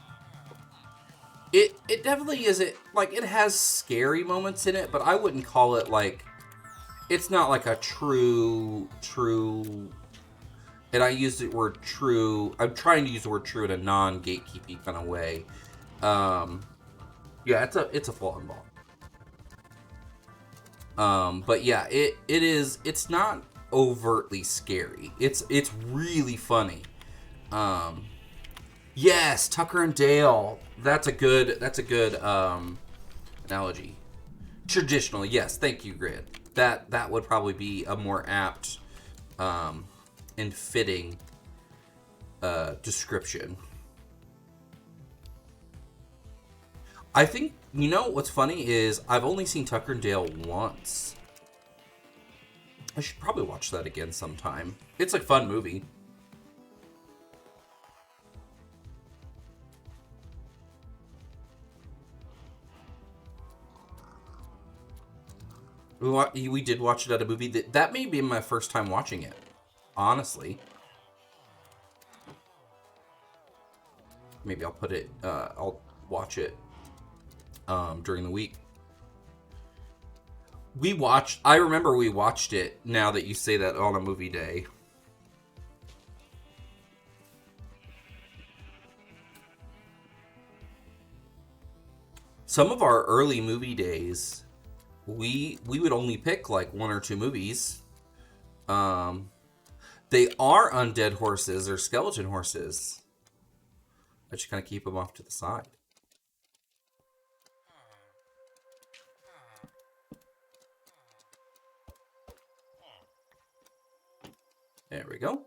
A: It definitely isn't, like, it has scary moments in it, but I wouldn't call it, like, it's not like a true, and I use the word true, I'm trying to use the word true in a non-gatekeeping kind of way. Yeah, it's a full-on ball. But yeah, it's not overtly scary. It's really funny. Yes, Tucker and Dale. That's a good analogy. Traditionally, yes. Thank you, Grid. That would probably be a more apt and fitting description. I think, you know what's funny is I've only seen Tucker and Dale once. I should probably watch that again sometime. It's a fun movie. We did watch it at a movie. That may be my first time watching it, honestly. Maybe I'll put it, I'll watch it during the week. I remember we watched it, now that you say that, on a movie day. Some of our early movie days, we would only pick like one or two movies. They are undead horses or skeleton horses. I just kind of keep them off to the side. There we go.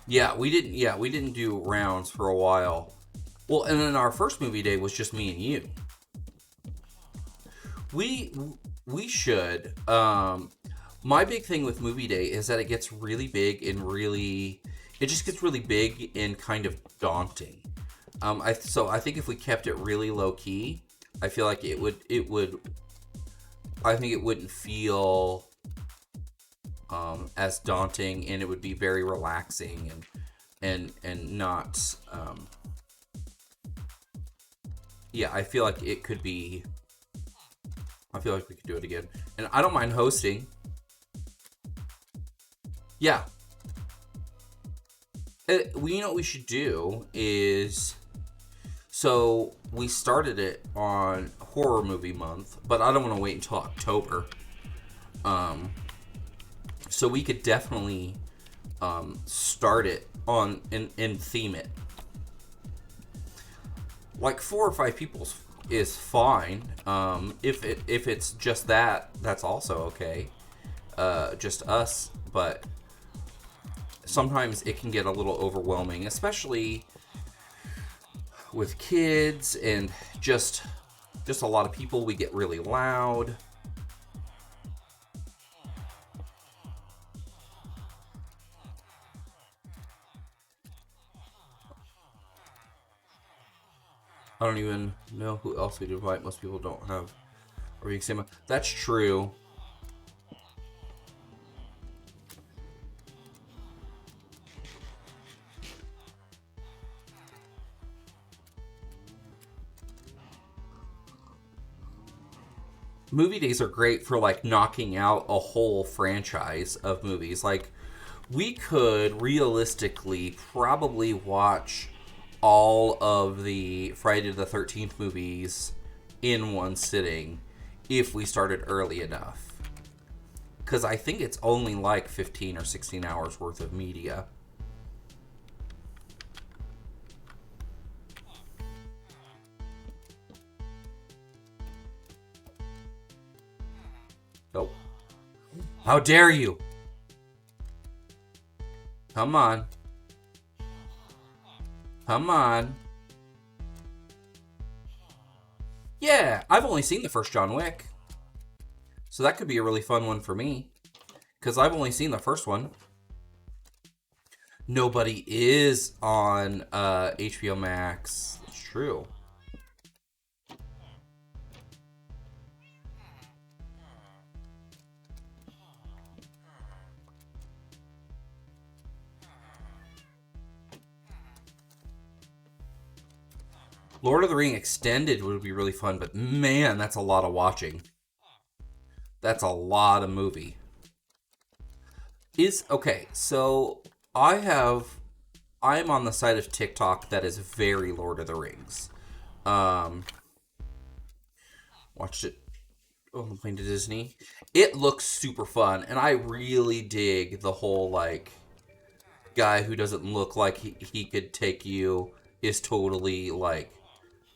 A: Yeah, we didn't do rounds for a while. Well, and then our first movie day was just me and you. We should. My big thing with movie day is that it gets really big and it just gets really big and kind of daunting. So I think if we kept it really low key, I feel like it would. I think it wouldn't feel as daunting, and it would be very relaxing and not. Yeah, I feel like it could be. I feel like we could do it again, and I don't mind hosting. Yeah. You know what we should do is. So we started it on Horror Movie Month, but I don't want to wait until October. So we could definitely start it on and theme it. Like 4 or 5 people is fine. If it's just that, that's also okay. Just us, but sometimes it can get a little overwhelming, especially with kids and just a lot of people. We get really loud. I don't even know who else we'd invite. Most people don't have a reading stamina. That's true. Movie days are great for like knocking out a whole franchise of movies. Like, we could realistically probably watch all of the Friday the 13th movies in one sitting if we started early enough. Because I think it's only like 15 or 16 hours worth of media. Oh. How dare you? Come on. Come on. Yeah, I've only seen the first John Wick. So that could be a really fun one for me. Because I've only seen the first one. Nobody is on HBO Max. It's true. Lord of the Ring Extended would be really fun, but man, that's a lot of watching. That's a lot of movie. Okay, so I'm on the side of TikTok that is very Lord of the Rings. Watched it on the plane to Disney. It looks super fun, and I really dig the whole, like, guy who doesn't look like he could take you is totally, like,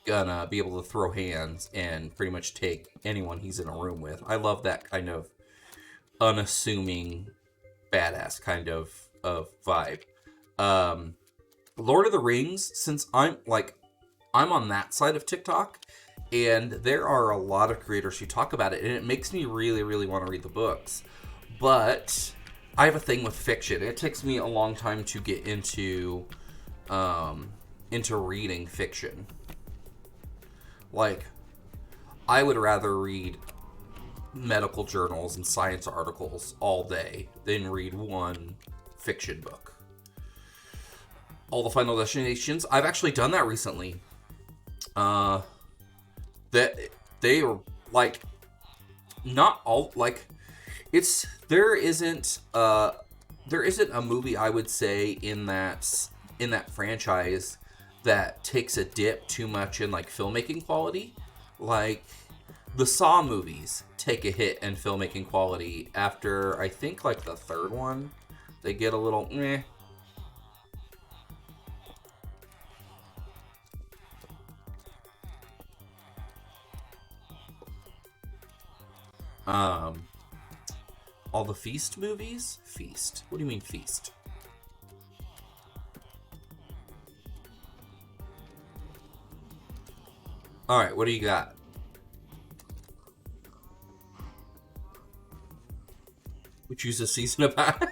A: gonna be able to throw hands and pretty much take anyone he's in a room with. I love that kind of unassuming, badass kind of vibe. Lord of the Rings, since I'm on that side of TikTok, and there are a lot of creators who talk about it, and it makes me really, really want to read the books. But I have a thing with fiction. It takes me a long time to get into reading fiction. Like, I would rather read medical journals and science articles all day than read one fiction book. All the Final Destinations, I've actually done that recently. That they are like not all like there isn't a movie I would say in that franchise that takes a dip too much in like filmmaking quality. Like, the Saw movies take a hit in filmmaking quality after I think like the third one. They get a little meh. All the Feast movies? Feast. What do you mean Feast? Alright, what do you got? We choose a season about.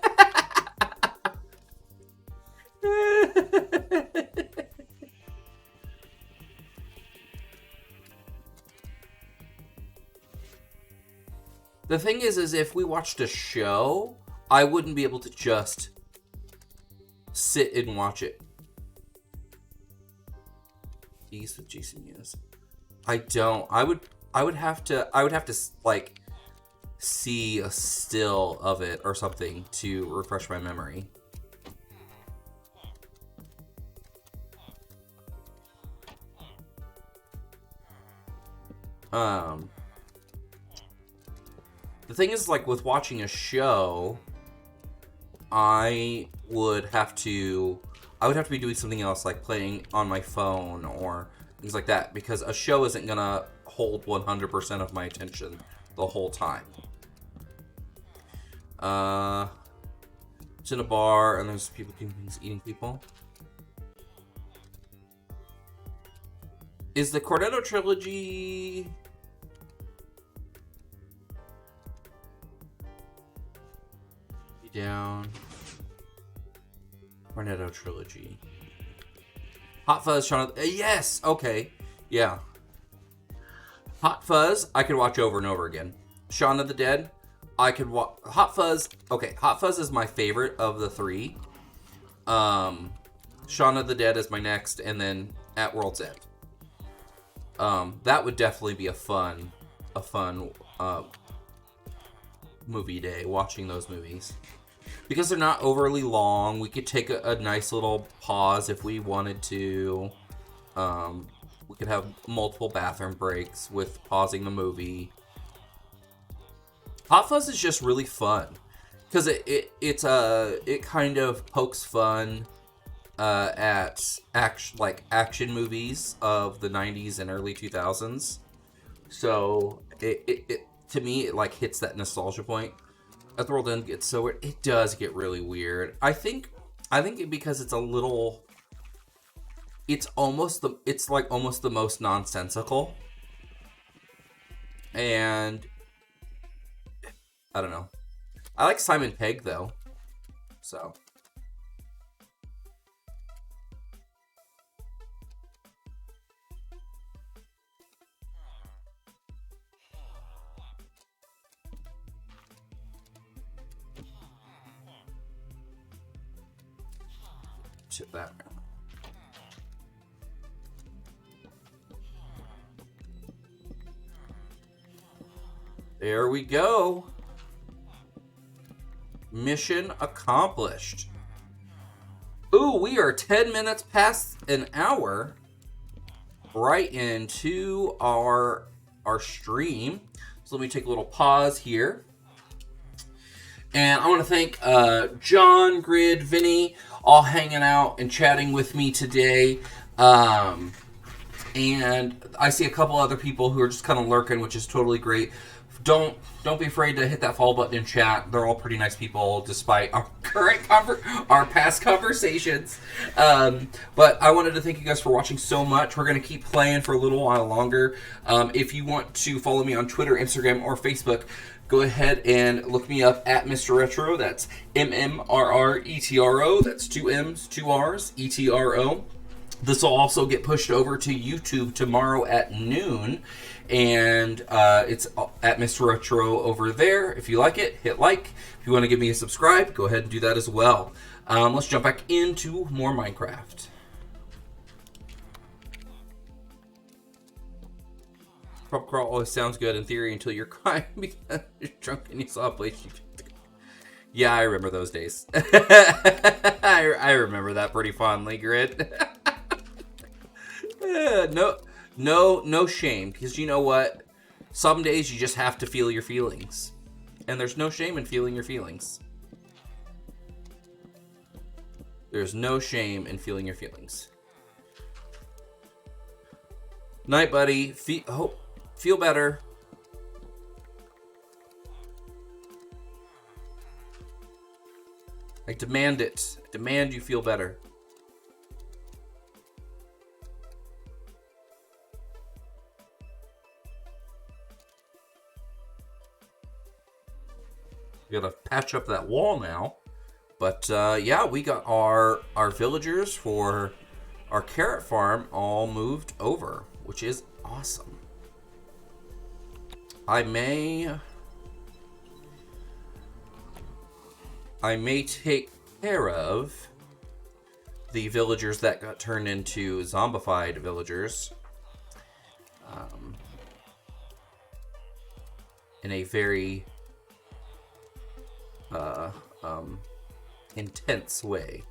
A: The thing is if we watched a show, I wouldn't be able to just sit and watch it. Feast with Jason Mewes. I don't. I would have to like see a still of it or something to refresh my memory. The thing is, like, with watching a show, I would have to be doing something else, like playing on my phone or things like that, because a show isn't gonna hold 100% of my attention the whole time. It's in a bar, and there's people doing things, eating people. Is the Cornetto trilogy... down. Cornetto trilogy. Hot Fuzz, Shaun of... yes! Okay. Yeah. Hot Fuzz, I could watch over and over again. Shaun of the Dead, I could watch... Hot Fuzz... Okay, Hot Fuzz is my favorite of the three. Shaun of the Dead is my next, and then At World's End. That would definitely be a fun movie day, watching those movies. Because they're not overly long, we could take a nice little pause if we wanted to. We could have multiple bathroom breaks with pausing the movie. Hot Fuzz is just really fun. Because it kind of pokes fun at action movies of the 90s and early 2000s. So it to me, it like hits that nostalgia point. At the World End gets so weird. It does get really weird. I think because it's a little, it's like almost the most nonsensical. And I don't know. I like Simon Pegg though. So shit that. There we go. Mission accomplished. Ooh, we are 10 minutes past an hour. Right into our stream. So let me take a little pause here. And I want to thank John, Grid, Vinny, all hanging out and chatting with me today. And I see a couple other people who are just kind of lurking, which is totally great. Don't be afraid to hit that follow button in chat. They're all pretty nice people, despite our our past conversations. But I wanted to thank you guys for watching so much. We're going to keep playing for a little while longer. If you want to follow me on Twitter, Instagram, or Facebook, go ahead and look me up at Mr. Retro. That's MMRRETRO. That's 2 M's, 2 R's, ETRO. This will also get pushed over to YouTube tomorrow at noon. And it's at Mr. Retro over there. If you like it, hit like. If you want to give me a subscribe, go ahead and do that as well. Let's jump back into more Minecraft. Pub crawl always sounds good in theory until you're crying because you're drunk and you saw a place you... Yeah, I remember those days. I remember that pretty fondly, Grid. No shame, because you know what? Some days you just have to feel your feelings. And there's no shame in feeling your feelings. There's no shame in feeling your feelings. Night, buddy. Feel better. I demand it. I demand you feel better. We gotta patch up that wall now. But yeah, we got our villagers for our carrot farm all moved over, which is awesome. I may take care of the villagers that got turned into zombified villagers in a very intense way,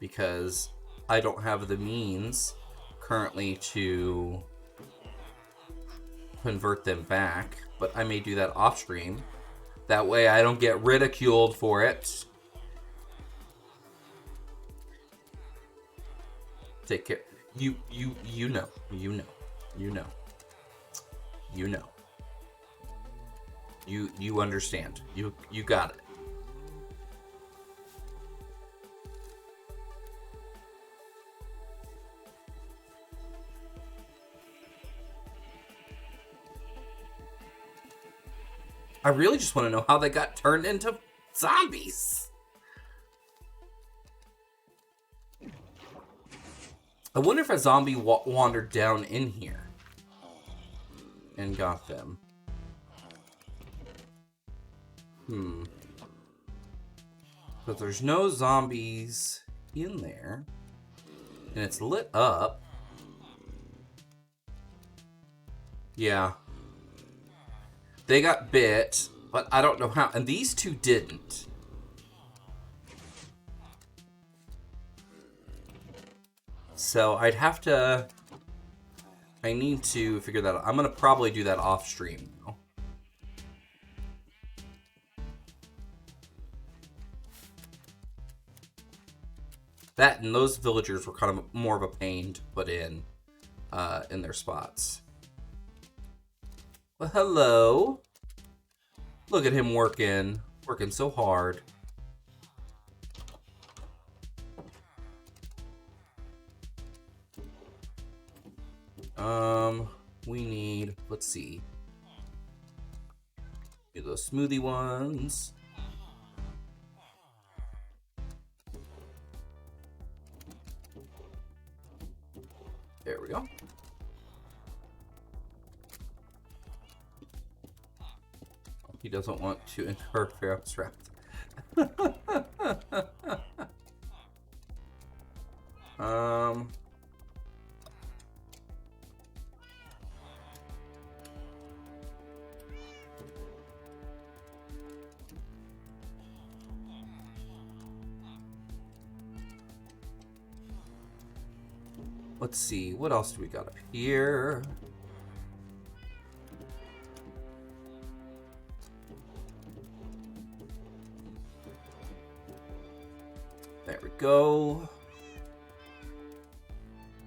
A: because I don't have the means currently to convert them back, but I may do that off stream. That way I don't get ridiculed for it. Take care. You know. You understand. You got it. I really just want to know how they got turned into zombies. I wonder if a zombie wandered down in here and got them. But there's no zombies in there. And it's lit up. Yeah. They got bit, but I don't know how. And these two didn't. So I'd have to... I need to figure that out. I'm going to probably do that off stream, though. That and those villagers were kind of more of a pain to put in their spots. Well, hello. Look at him working so hard. We need, let's see. Get those smoothie ones. There we go. He doesn't want to interfere with Wrath. Let's see, what else do we got up here? There we go.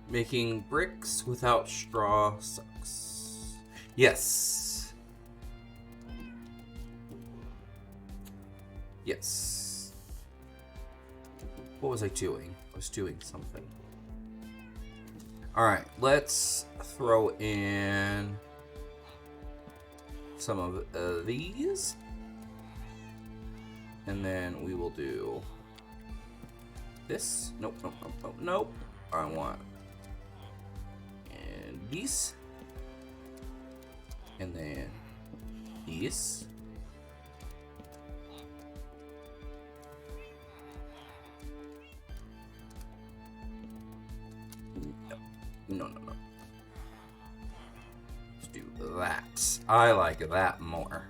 A: Making bricks without straw sucks. Yes. Yes. What was I doing? I was doing something. Alright, let's throw in some of these. And then we will do this. Nope, nope, nope, nope, nope. I want and these. And then these. No, no, no. Let's do that. I like that more.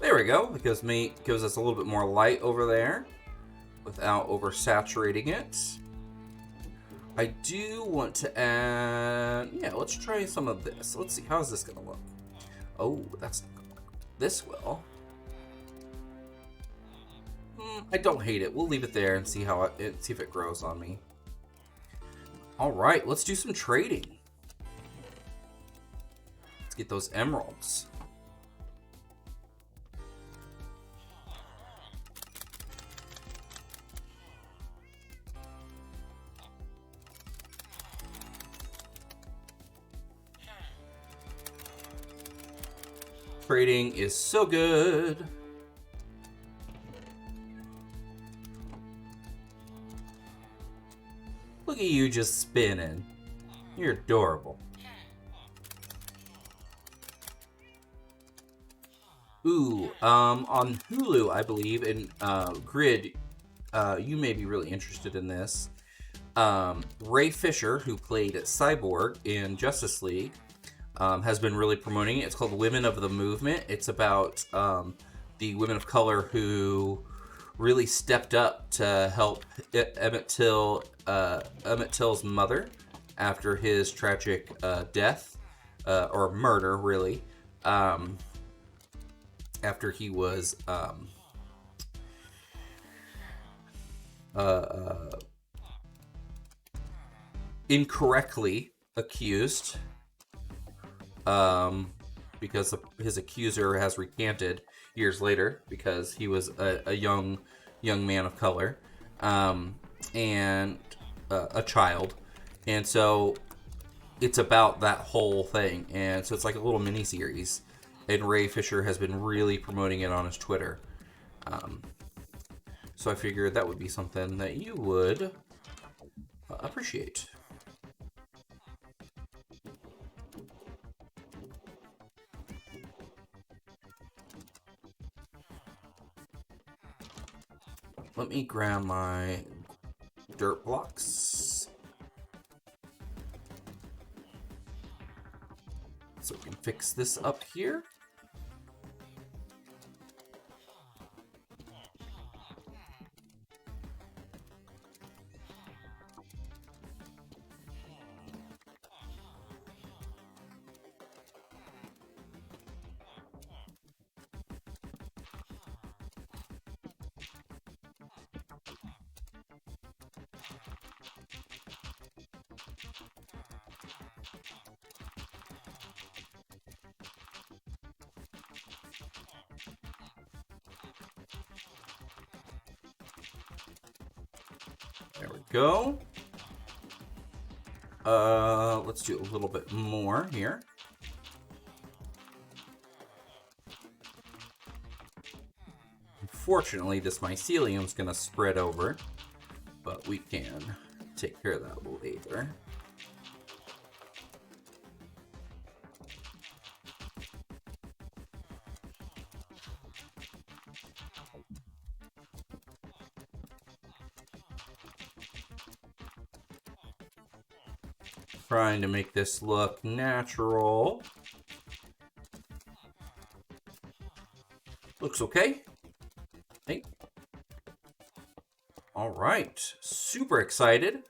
A: There we go. Because gives us a little bit more light over there without oversaturating it. I do want to add... Yeah, let's try some of this. Let's see. How's this going to look? Oh, that's not going to work. This will. I don't hate it. We'll leave it there and see how see if it grows on me. All right, let's do some trading. Let's get those emeralds. Trading is so good. Look at you just spinning. You're adorable. Ooh, on Hulu, I believe, and Grid, you may be really interested in this. Ray Fisher, who played Cyborg in Justice League, has been really promoting it. It's called Women of the Movement. It's about the women of color who really stepped up to help Emmett Till's mother after his tragic death, or murder, really, after he was incorrectly accused, because his accuser has recanted years later because he was a young man of color, and a child, and so it's about that whole thing, and so it's like a little mini series. And Ray Fisher has been really promoting it on his Twitter. So I figured that would be something that you would appreciate. Let me grab my dirt blocks so we can fix this up here. There we go. Let's do a little bit more here. Unfortunately, this mycelium is going to spread over, but we can take care of that later. Trying to make this look natural. Looks okay. Hey. All right, super excited.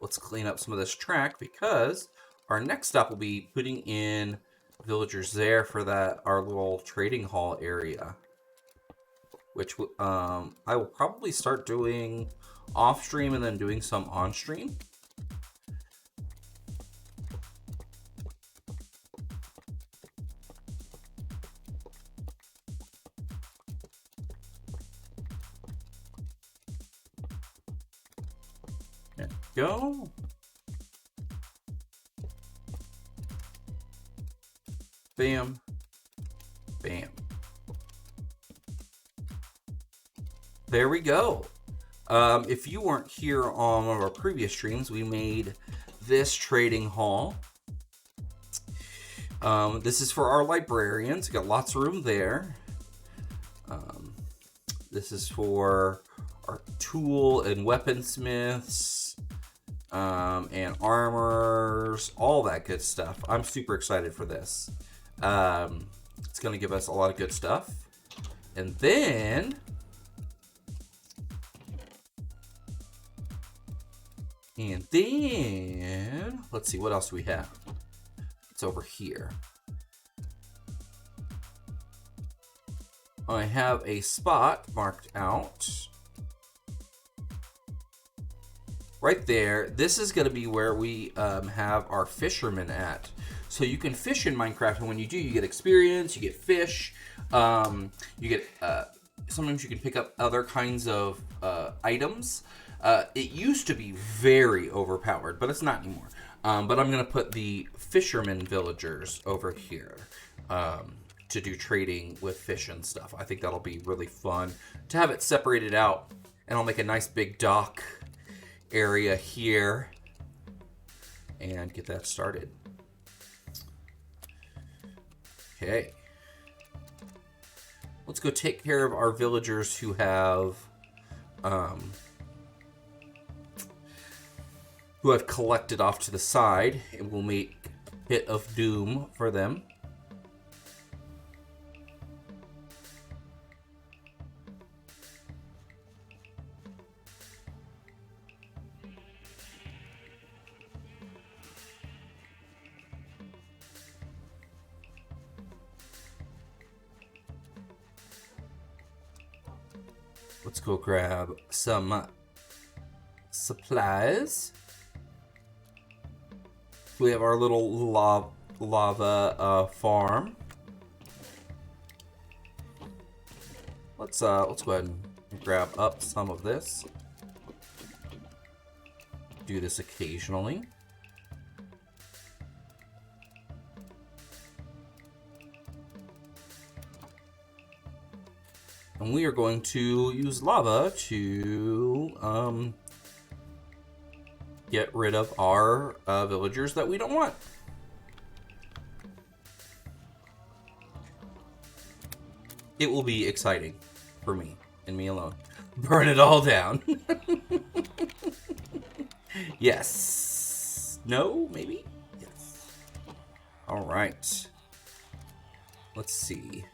A: Let's clean up some of this track because our next stop will be putting in villagers there for that our little trading hall area, which I will probably start doing off stream and then doing some on stream. There we go. Bam. Bam. There we go. If you weren't here on one of our previous streams, we made this trading hall. This is for our librarians. Got lots of room there. This is for our tool and weaponsmiths, and armors, all that good stuff. I'm super excited for this. It's going to give us a lot of good stuff. And then let's see, what else do we have? It's over here. I have a spot marked out right there. This is going to be where we have our fishermen at. So you can fish in Minecraft, and when you do, you get experience, you get fish, you get sometimes you can pick up other kinds of items. It used to be very overpowered, but it's not anymore. But I'm going to put the fishermen villagers over here to do trading with fish and stuff. I think that'll be really fun to have it separated out, and I'll make a nice big dock area here and get that started. Okay. Let's go take care of our villagers who have collected off to the side, and we'll make Pit of Doom for them. Let's go grab some supplies. We have our little lava farm. Let's go ahead and grab up some of this. do this occasionally. And we are going to use lava to get rid of our villagers that we don't want. It will be exciting for me and me alone. Burn it all down. Yes. No, maybe? Yes. All right. Let's see.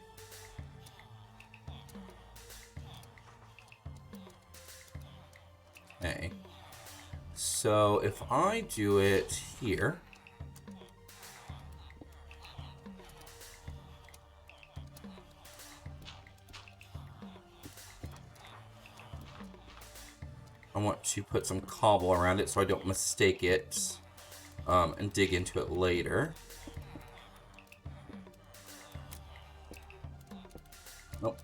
A: Okay. So if I do it here. I want to put some cobble around it so I don't mistake it and dig into it later. Nope.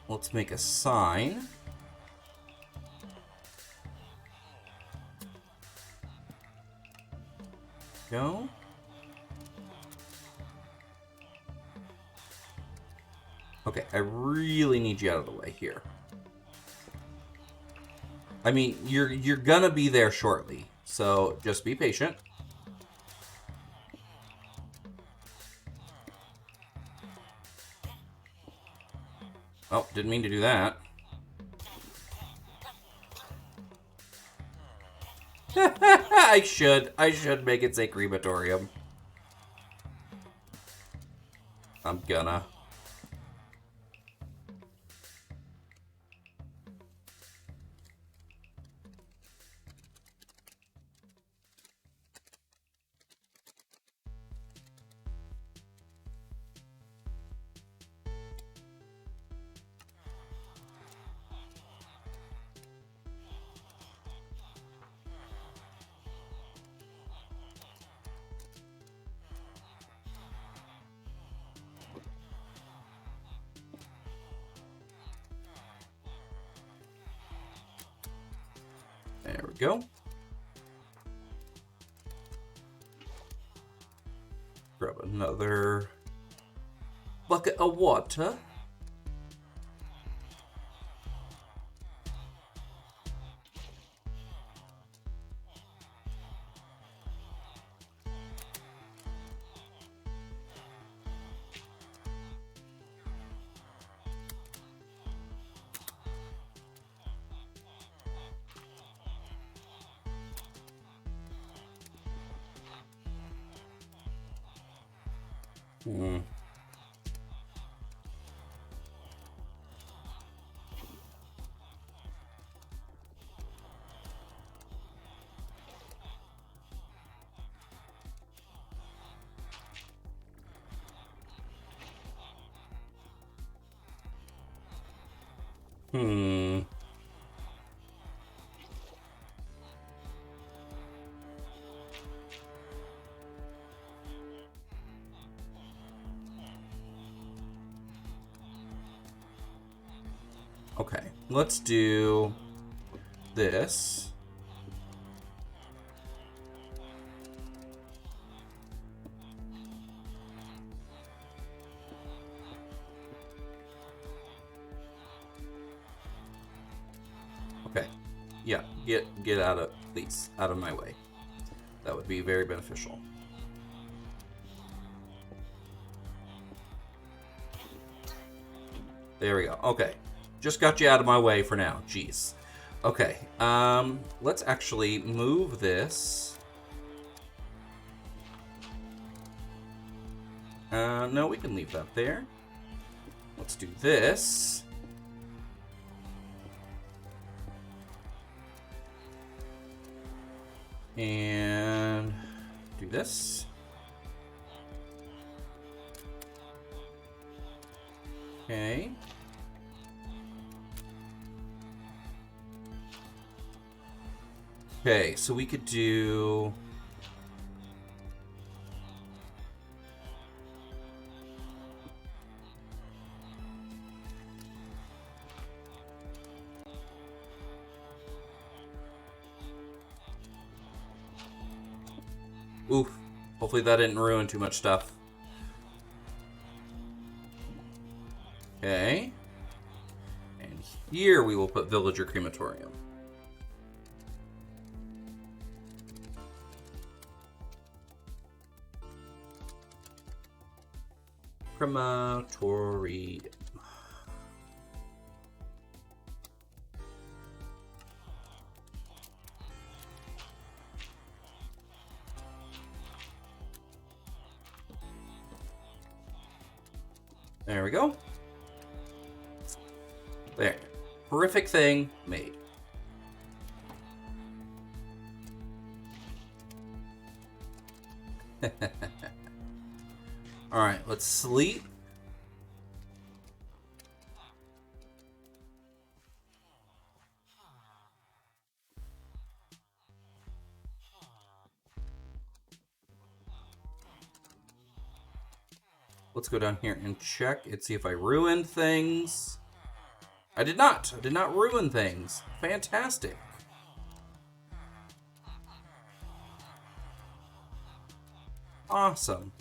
A: Let's make a sign. Go. Okay, I really need you out of the way here. I mean, you're gonna be there shortly, so just be patient. Oh, didn't mean to do that. I should make it say crematorium. I'm gonna. There we go. Grab another bucket of water. Hmm. Hmm. Okay, let's do this. Okay, yeah, get out of, please, out of my way. That would be very beneficial. There we go. Okay, just got you out of my way for now. Jeez. Okay, let's actually move this. No, we can leave that there. Let's do this. And do this. Okay. Okay, so we could do... Oof. Hopefully that didn't ruin too much stuff. Okay. And here we will put Villager Crematorium. Crematorium. There we go. There. Horrific thing made. Alright, let's sleep. Let's go down here and check and see if I ruined things. I did not. I did not ruin things. Fantastic. Awesome.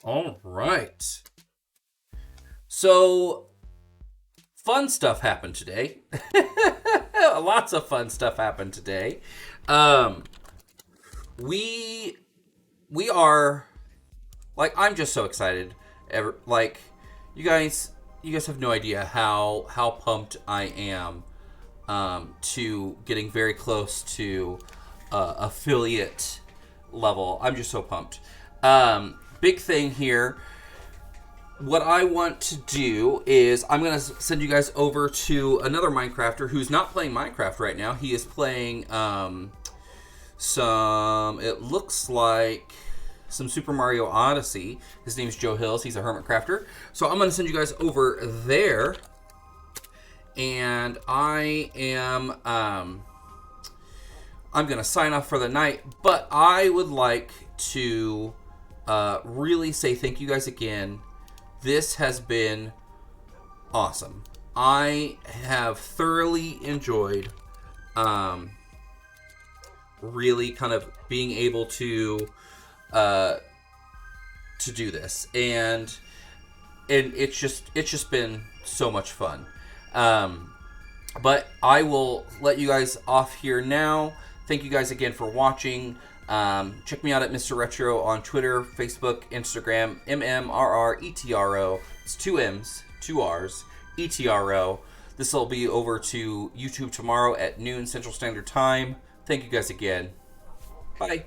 A: All right. So, fun stuff happened today. Lots of fun stuff happened today. We are, like, I'm just so excited. Like, you guys have no idea how pumped I am to getting very close to affiliate level. I'm just so pumped. Big thing here. What I want to do is I'm going to send you guys over to another Minecrafter who's not playing Minecraft right now. He is playing it looks like some Super Mario Odyssey. His name's Joe Hills. He's a hermit crafter. So I'm going to send you guys over there. And I am I'm going to sign off for the night. But I would like to really say thank you guys again. This has been awesome. I have thoroughly enjoyed really kind of being able to do this, and it's just been so much fun. But I will let you guys off here now. Thank you guys again for watching. Check me out at Mr. Retro on Twitter, Facebook, Instagram, MMRRETRO. It's 2 M's, 2 R's, ETRO. This will be over to YouTube tomorrow at noon Central Standard Time. Thank you guys again. Bye.